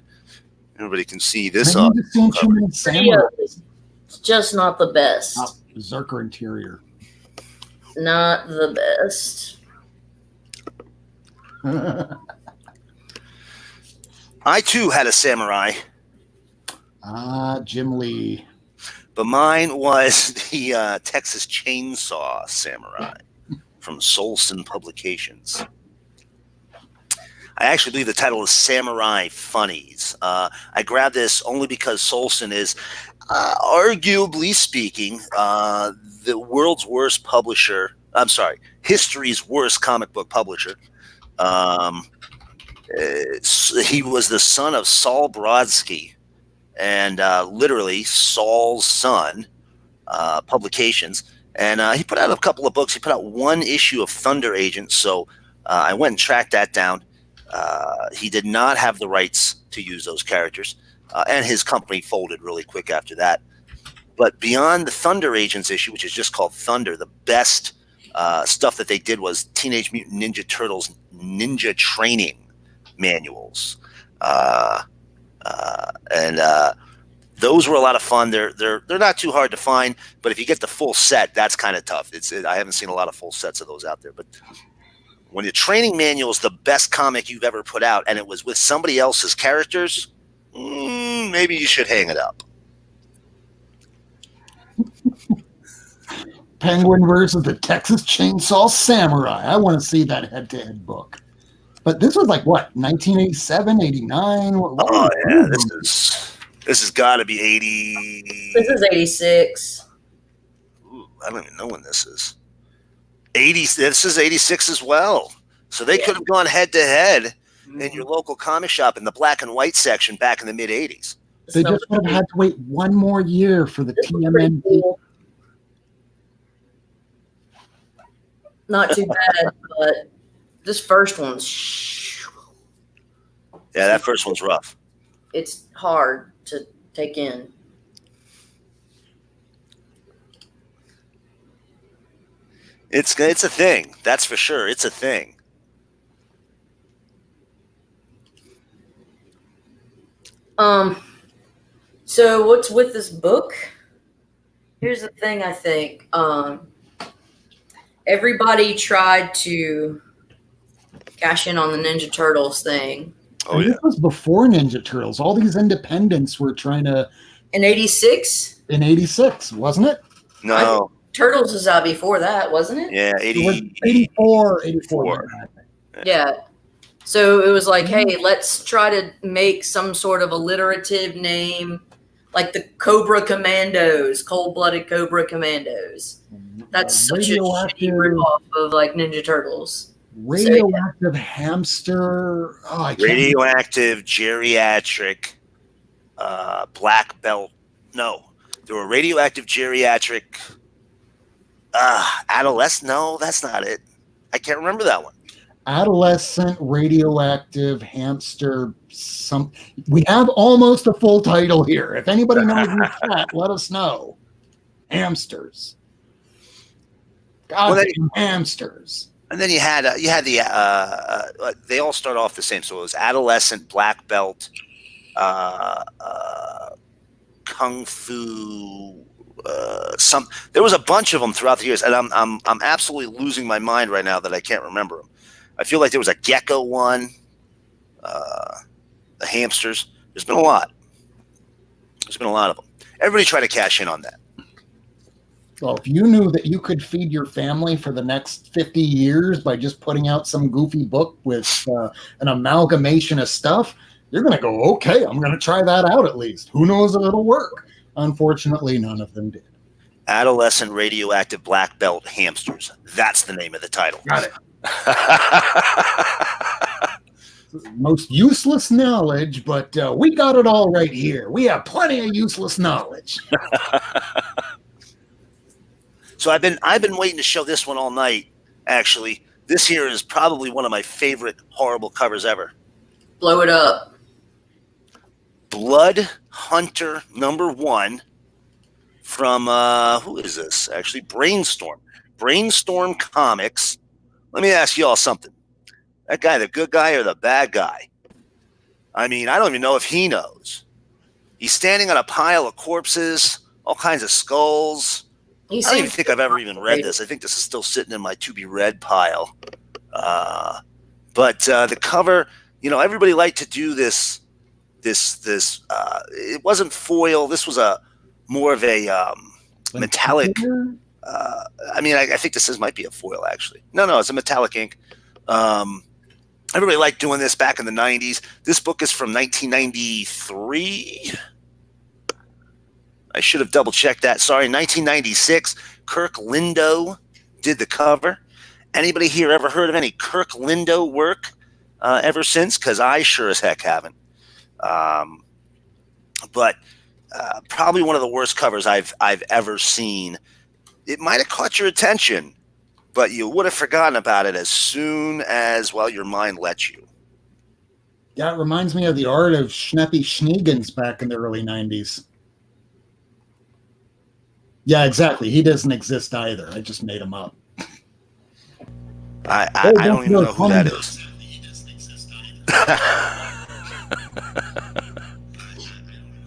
Everybody can see this. It's just not the best. Berserker interior. Not the best. I too had a samurai. Jim Lee. But mine was the Texas Chainsaw Samurai from Solson Publications. I actually believe the title is Samurai Funnies. I grabbed this only because Solson is, arguably speaking, the world's worst publisher. I'm sorry, history's worst comic book publisher. He was the son of Saul Brodsky, and literally Saul's son, Publications. And he put out a couple of books. He put out one issue of Thunder Agent, so I went and tracked that down. He did not have the rights to use those characters, and his company folded really quick after that. But beyond the Thunder Agents issue, which is just called Thunder, the best stuff that they did was Teenage Mutant Ninja Turtles Ninja Training Manuals, and those were a lot of fun. They're not too hard to find, but if you get the full set, that's kind of tough. I haven't seen a lot of full sets of those out there, but when the training manual is the best comic you've ever put out, and it was with somebody else's characters, maybe you should hang it up. Penguin versus the Texas Chainsaw Samurai. I want to see that head-to-head book. But this was like, what, 1987, 89? Oh, yeah, this has got to be 80. This is 86. Ooh, I don't even know when this is. 80. This is 86 as well. So they could have gone head-to-head in your local comic shop in the black and white section back in the mid-80s. They just would have had to wait one more year for the TMNT. Cool. Not too bad, but this first one's... Yeah, that first one's rough. It's hard to take in. It's a thing. That's for sure. It's a thing. So what's with this book? Here's the thing, I think. Everybody tried to cash in on the Ninja Turtles thing. Oh, yeah. This was before Ninja Turtles. All these independents were trying to... In 86? In 86, wasn't it? No. Turtles was out before that, wasn't it? Yeah, 84. Yeah. So it was like, hey, let's try to make some sort of alliterative name, like the Cobra Commandos, Cold-Blooded Cobra Commandos. That's such a shitty ripoff of like Ninja Turtles. Radioactive hamster. Oh, radioactive geriatric black belt. No, there were radioactive geriatric adolescent. No, that's not it. I can't remember that one. Adolescent radioactive hamster. We have almost a full title here. If anybody knows in the chat, let us know. Hamsters. Hamsters. And then you had the they all start off the same. So it was adolescent black belt, kung fu. There was a bunch of them throughout the years, and I'm absolutely losing my mind right now that I can't remember them. I feel like there was a gecko one, the hamsters. There's been a lot. There's been a lot of them. Everybody tried to cash in on that. Well, if you knew that you could feed your family for the next 50 years by just putting out some goofy book with an amalgamation of stuff, you're going to go, okay, I'm going to try that out at least. Who knows if it'll work? Unfortunately, none of them did. Adolescent radioactive black belt hamsters. That's the name of the title. Got it. Most useless knowledge, but we got it all right here. We have plenty of useless knowledge. So I've been waiting to show this one all night. Actually, this here is probably one of my favorite horrible covers ever. Blow it up. Blood Hunter #1 from who is this? Actually, Brainstorm. Brainstorm Comics. Let me ask you all something. That guy, the good guy or the bad guy? I mean, I don't even know if he knows. He's standing on a pile of corpses, all kinds of skulls. I don't even think I've ever even read this. I think this is still sitting in my to-be-read pile. But the cover, everybody liked to do this. It wasn't foil. This was a more of a metallic. Here? I mean, I think this might be a foil, actually. No, it's a metallic ink. Everybody liked doing this back in the 90s. This book is from 1993. I should have double-checked that. Sorry, 1996. Kirk Lindo did the cover. Anybody here ever heard of any Kirk Lindo work ever since? Because I sure as heck haven't. But probably one of the worst covers I've ever seen. It might have caught your attention, but you would have forgotten about it as soon as, well, your mind lets you. Yeah, it reminds me of the art of Schneppy Schneegans back in the early 90s. Yeah, exactly. He doesn't exist either. I just made him up. I don't even know who that is.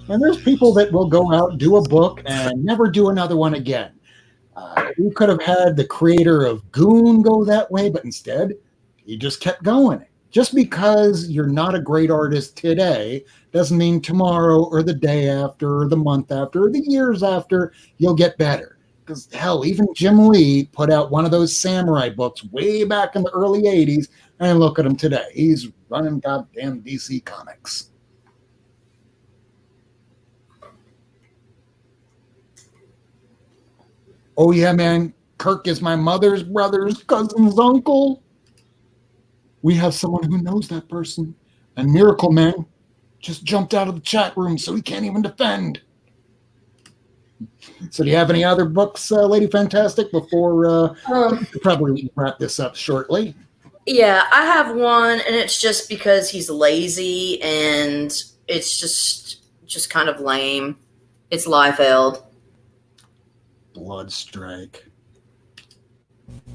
And there's people that will go out, do a book, and never do another one again. You could have had the creator of Goon go that way, but instead, he just kept going. Just because you're not a great artist today doesn't mean tomorrow or the day after or the month after or the years after you'll get better. Because, hell, even Jim Lee put out one of those samurai books way back in the early 80s, and look at him today. He's running goddamn DC Comics. Oh, yeah, man. Kirk is my mother's brother's cousin's uncle. We have someone who knows that person. And Miracleman just jumped out of the chat room, so he can't even defend. So do you have any other books, Lady Fantastic, before we'll probably wrap this up shortly? Yeah, I have one, and it's just because he's lazy, and it's just kind of lame. It's Liefeld. Bloodstrike.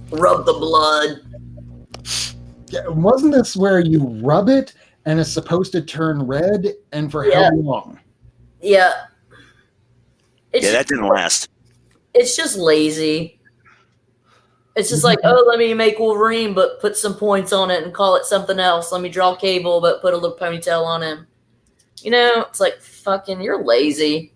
Rub the blood. Yeah, wasn't this where you rub it and it's supposed to turn red, and for how long? Yeah. That didn't last. It's just lazy. It's just like, oh, let me make Wolverine, but put some points on it and call it something else. Let me draw Cable, but put a little ponytail on him. You know, it's like, fucking, you're lazy.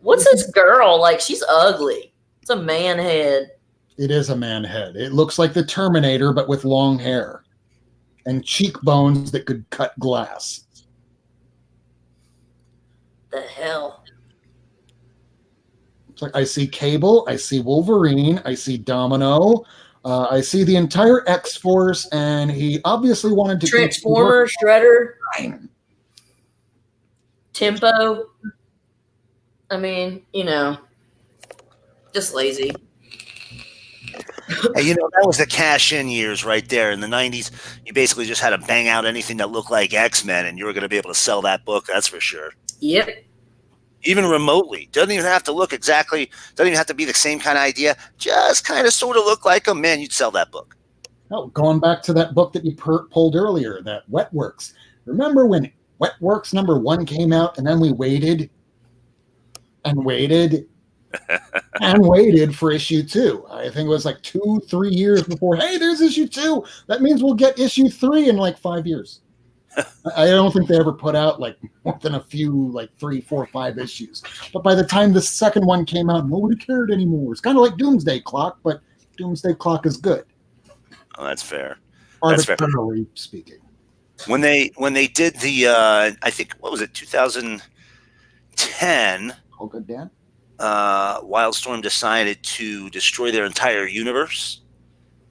What's this girl? Like, she's ugly. It's a man head. It is a man head. It looks like the Terminator, but with long hair and cheekbones that could cut glass. The hell? It's like, I see Cable, I see Wolverine, I see Domino, I see the entire X-Force, and he obviously wanted to... Transformer, Shredder, Tempo. I mean, you know, just lazy. Hey, you know, that was the cash-in years right there. In the 90s, you basically just had to bang out anything that looked like X-Men, and you were going to be able to sell that book, that's for sure. Yep. Even remotely. Doesn't even have to look exactly, doesn't even have to be the same kind of idea. Just kind of sort of look like them. Man, you'd sell that book. Oh, going back to that book that you pulled earlier, that Wetworks. Remember when Wetworks #1 came out, and then we waited and waited and waited for issue 2. I think it was like 2-3 years before, hey, there's issue 2. That means we'll get issue 3 in like 5 years. I don't think they ever put out like more than a few, like 3, 4, 5 issues. But by the time the second one came out, nobody cared anymore. It's kind of like Doomsday Clock, but Doomsday Clock is good. Oh, that's fair. Arbitrarily speaking. When they did the, I think, what was it, 2010? Oh, good, Dan. Wildstorm decided to destroy their entire universe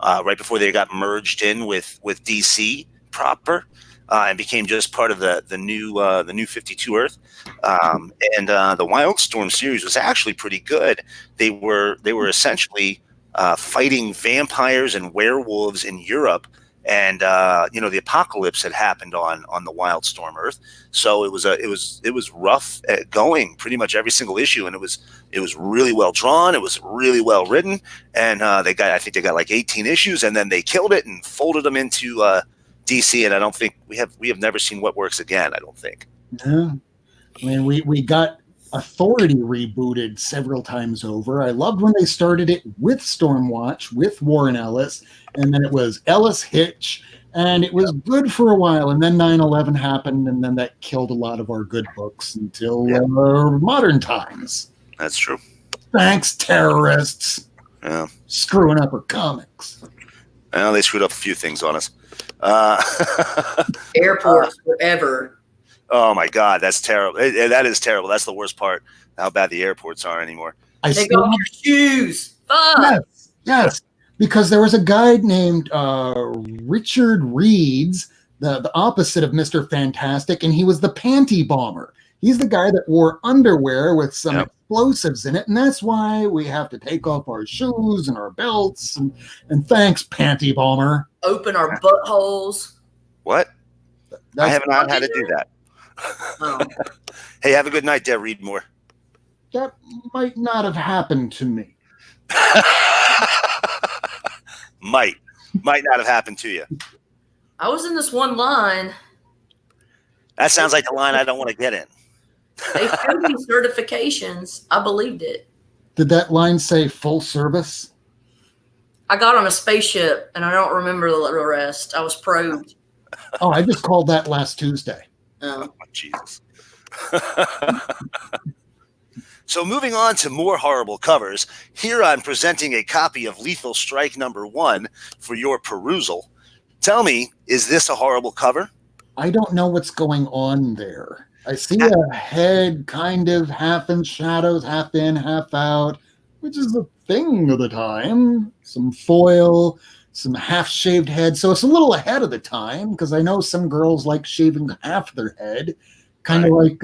right before they got merged in with DC proper, and became just part of the new 52 Earth. And the Wildstorm series was actually pretty good. They were essentially fighting vampires and werewolves in Europe. And the apocalypse had happened on the Wildstorm Earth, so it was rough going pretty much every single issue, and it was really well drawn, it was really well written, and I think they got like 18 issues, and then they killed it and folded them into DC, and I don't think we have never seen Wetworks again. I don't think. Yeah, I mean we got Authority rebooted several times over. I loved when they started it with Stormwatch, with Warren Ellis, and then it was Ellis Hitch, and it was good for a while, and then 9/11 happened, and then that killed a lot of our good books until modern times. That's true. Thanks, terrorists. Yeah. Screwing up our comics. Well, they screwed up a few things on us. Airports forever. Oh my God, that's terrible. That is terrible. That's the worst part. How bad the airports are anymore. Take off your shoes. Fuck. Yes. Because there was a guy named Richard Reeds, the opposite of Mr. Fantastic, and he was the panty bomber. He's the guy that wore underwear with some explosives in it, and that's why we have to take off our shoes and our belts. And thanks, panty bomber. Open our buttholes. What? I haven't had to do that. Oh. Hey, have a good night, Deb Reedmore. That might not have happened to me. Might not have happened to you. I was in this one line. That sounds like the line I don't want to get in. They showed me certifications. I believed it. Did that line say full service? I got on a spaceship, and I don't remember the rest. I was probed. Oh, I just called that last Tuesday. Oh. Oh, Jesus. So moving on to more horrible covers, here I'm presenting a copy of Lethal Strike #1 for your perusal. Tell me, is this a horrible cover? I don't know what's going on there. I see a head kind of half in shadows, half in, half out, which is a thing of the time. Some foil, some half-shaved head. So it's a little ahead of the time, because I know some girls like shaving half their head, kind of like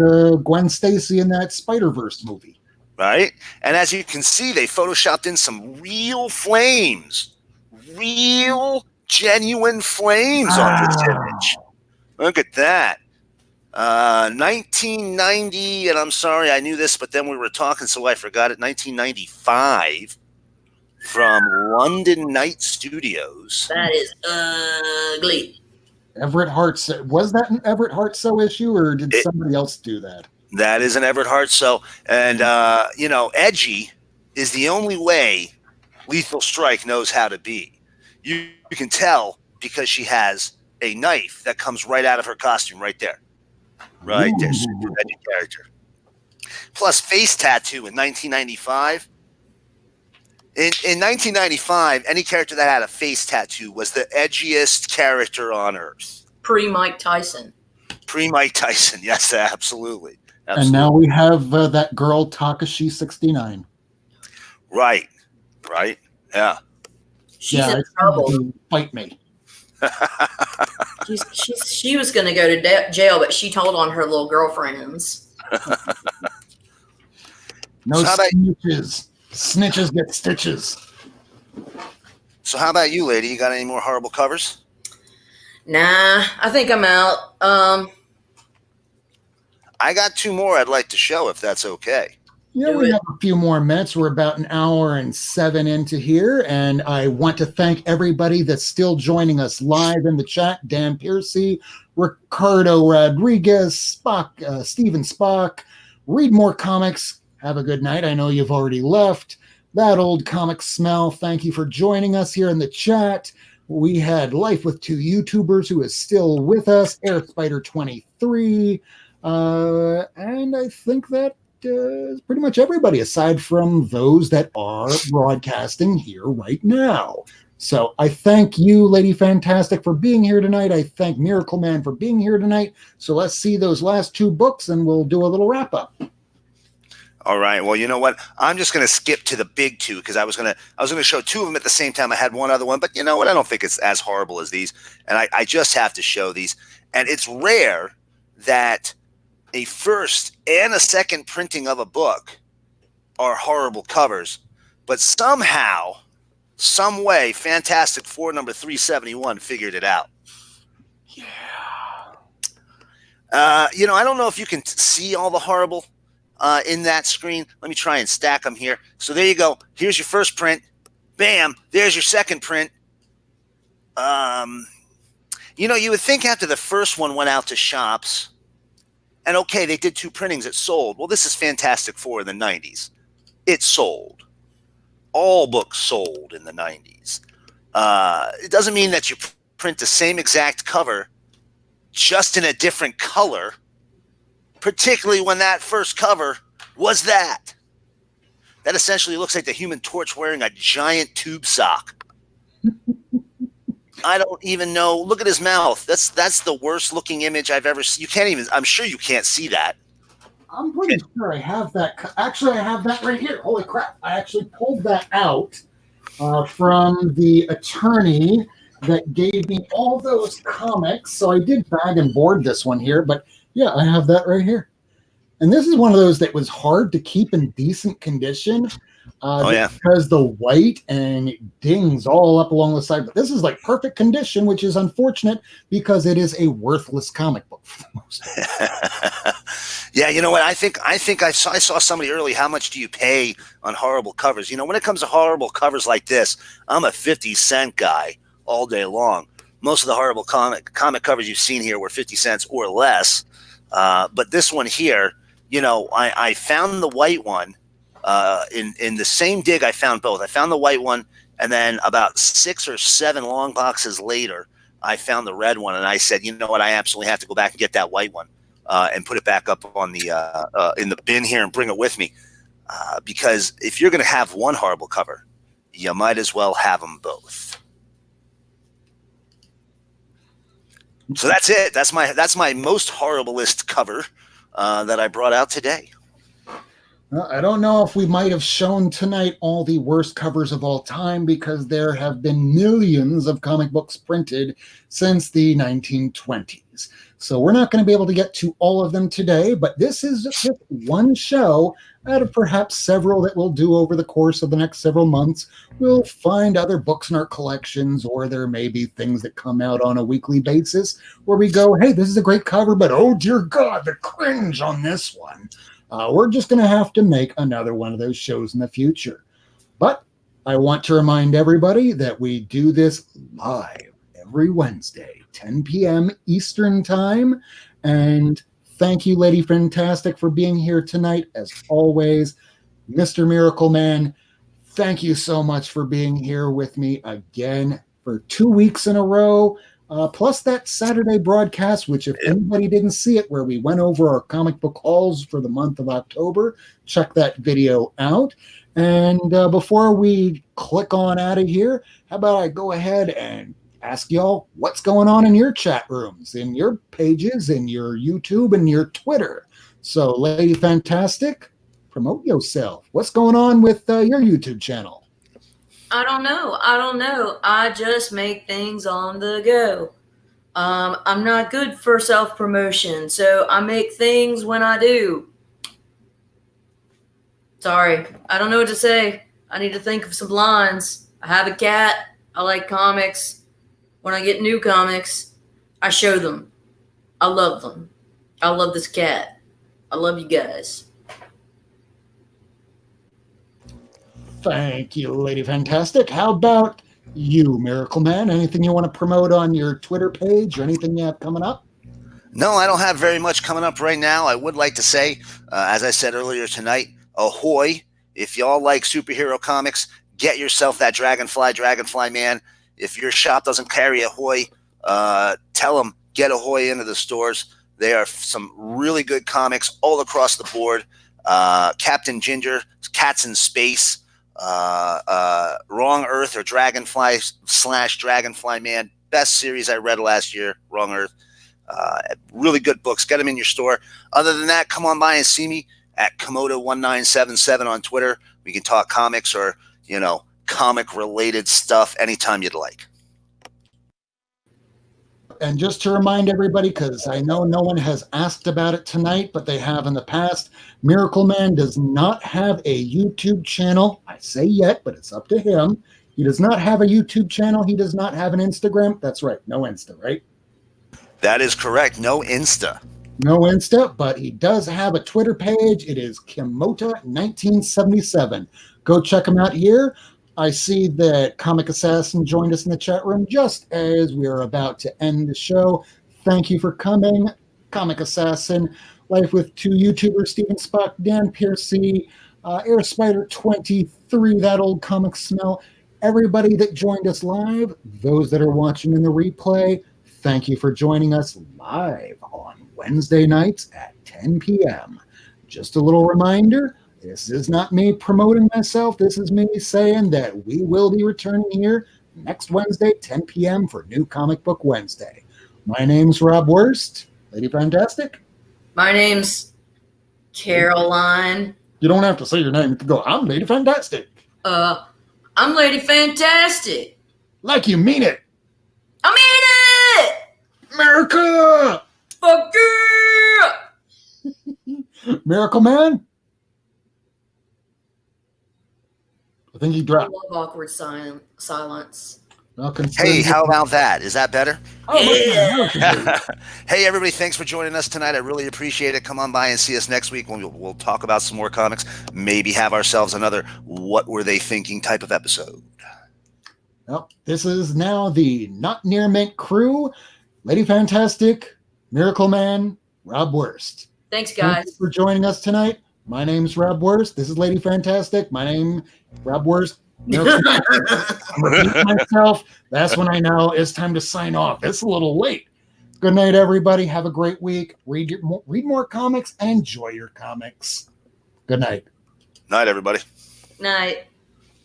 Gwen Stacy in that Spider-Verse movie. Right? And as you can see, they photoshopped in some real flames. Real, genuine flames on this image. Look at that. 1990, and I'm sorry I knew this, but then we were talking, so I forgot it. 1995 from London Night Studios. That is ugly. Everett Hart. Was that an Everett Hart So issue, or did somebody else do that? That is an Everett Hart So. And, edgy is the only way Lethal Strike knows how to be. You can tell because she has a knife that comes right out of her costume right there. Right there. Super edgy character. Plus face tattoo in 1995. In 1995, any character that had a face tattoo was the edgiest character on Earth. Pre-Mike Tyson. Pre-Mike Tyson, yes, absolutely. And now we have that girl, Takashi 69. Right, yeah. She's in trouble. Fight me. She was going to go to jail, but she told on her little girlfriends. No snitches. Snitches get stitches. So how about you, lady? You got any more horrible covers? Nah, I think I'm out. I got two more I'd like to show, if that's okay. Yeah, we have a few more minutes. We're about an hour and 7 into here, and I want to thank everybody that's still joining us live in the chat. Dan Piercy, Ricardo Rodriguez, Steven Spock, Read More Comics. Have a good night. I know you've already left. That Old Comic Smell, thank you for joining us here in the chat. We had Life with Two YouTubers, who is still with us, Air Spider 23, and I think that is pretty much everybody, aside from those that are broadcasting here right now. So I thank you, Lady Fantastic, for being here tonight. I thank Miracleman for being here tonight. So let's see those last two books, and we'll do a little wrap-up. All right. Well, you know what? I'm just going to skip to the big two, because I was going to show two of them at the same time. I had one other one, but you know what? I don't think it's as horrible as these, and I just have to show these. And it's rare that a first and a second printing of a book are horrible covers, but somehow, some way, Fantastic Four number 371 figured it out. Yeah. I don't know if you can see all the horrible in that screen. Let me try and stack them here. So there you go. Here's your first print. Bam. There's your second print. You would think after the first one went out to shops, and okay, they did two printings, it sold. Well, this is Fantastic Four in the 90s. It sold. All books sold in the 90s. It doesn't mean that you print the same exact cover, just in a different color, particularly when that first cover was that. that essentially looks like the Human Torch wearing a giant tube sock. I don't even know. Look at his mouth. That's the worst looking image I've ever seen. You can't even. I'm sure you can't see that. I'm pretty sure I have that. Actually, I have that right here. Holy crap! I actually pulled that out from the attorney that gave me all those comics. So I did bag and board this one here, but yeah, I have that right here. And this is one of those that was hard to keep in decent condition because the white and it dings all up along the side. But this is like perfect condition, which is unfortunate because it is a worthless comic book for the most part. Yeah, you know what? I think I saw somebody early. How much do you pay on horrible covers? You know, when it comes to horrible covers like this, I'm a 50-cent guy all day long. Most of the horrible comic covers you've seen here were 50 cents or less. But this one here, you know, I found the white one in the same dig. I found both. I found the white one, and then about 6 or 7 long boxes later, I found the red one, and I said, you know what? I absolutely have to go back and get that white one and put it back up on the in the bin here and bring it with me because if you're going to have one horrible cover, you might as well have them both. So that's it. That's my most horriblest cover that I brought out today. Well, I don't know if we might have shown tonight all the worst covers of all time because there have been millions of comic books printed since the 1920s. So we're not going to be able to get to all of them today, but this is just one show out of perhaps several that we'll do over the course of the next several months. We'll find other books in our collections, or there may be things that come out on a weekly basis where we go, hey, this is a great cover, but oh dear God, the cringe on this one. We're just going to have to make another one of those shows in the future. But I want to remind everybody that we do this live every Wednesday, 10 p.m. Eastern Time. And thank you, Lady Fantastic, for being here tonight. As always, Mr. Miracleman, thank you so much for being here with me again for 2 weeks in a row. Plus that Saturday broadcast, which if anybody didn't see it, where we went over our comic book hauls for the month of October, check that video out. And before we click on out of here, how about I go ahead and ask y'all what's going on in your chat rooms, in your pages, in your YouTube, and your Twitter. So, Lady Fantastic, promote yourself. What's going on with your YouTube channel? I don't know. I just make things on the go. I'm not good for self-promotion, so I make things when I do. Sorry, I don't know what to say. I need to think of some lines. I have a cat. I like comics. When I get new comics, I show them. I love them. I love this cat. I love you guys. Thank you, Lady Fantastic. How about you, Miracleman? Anything you want to promote on your Twitter page or anything you have coming up? No, I don't have very much coming up right now. I would like to say, as I said earlier tonight, ahoy. If y'all like superhero comics, get yourself that Dragonfly Man. If your shop doesn't carry Ahoy, tell them, get Ahoy into the stores. They are some really good comics all across the board. Captain Ginger, Cats in Space, Wrong Earth or Dragonfly / Dragonfly Man. Best series I read last year, Wrong Earth. Really good books. Get them in your store. Other than that, come on by and see me at Komodo1977 on Twitter. We can talk comics or, you know, comic-related stuff anytime you'd like. And just to remind everybody, because I know no one has asked about it tonight, but they have in the past, Miracleman does not have a YouTube channel. I say yet, but it's up to him. He does not have a YouTube channel. He does not have an Instagram. That's right. No Insta, right? That is correct. No Insta. No Insta, but he does have a Twitter page. It is Kimota1977. Go check him out here. I see that Comic Assassin joined us in the chat room just as we are about to end the show. Thank you for coming, Comic Assassin. Life with Two YouTubers, Steven Spock, Dan Piercy, Air Spider 23, That Old Comic Smell. Everybody that joined us live, those that are watching in the replay, thank you for joining us live on Wednesday nights at 10 p.m. Just a little reminder, This is not me promoting myself. This is me saying that we will be returning here next Wednesday, 10 p.m. for New Comic Book Wednesday. My name's Rob Worst. Lady Fantastic. My name's Caroline. You don't have to say your name. You can go, I'm Lady Fantastic. I'm Lady Fantastic. Like you mean it. I mean it! America! Fuck yeah! Miracleman? I think he I dropped. love awkward silence. Hey, how about that? Is that better? Oh, Yeah. Hey, everybody, thanks for joining us tonight. I really appreciate it. Come on by and see us next week when we'll talk about some more comics. Maybe have ourselves another What Were They Thinking type of episode. Well, this is now the Not Near Mint crew. Lady Fantastic, Miracleman, Rob Worst. Thanks, Thank you guys. for joining us tonight. My name's Rob Worst. This is Lady Fantastic. My name, Rob Worst. I'm repeating myself. That's when I know it's time to sign off. It's a little late. Good night, everybody. Have a great week. Read more comics and enjoy your comics. Good night. Night, everybody. Night.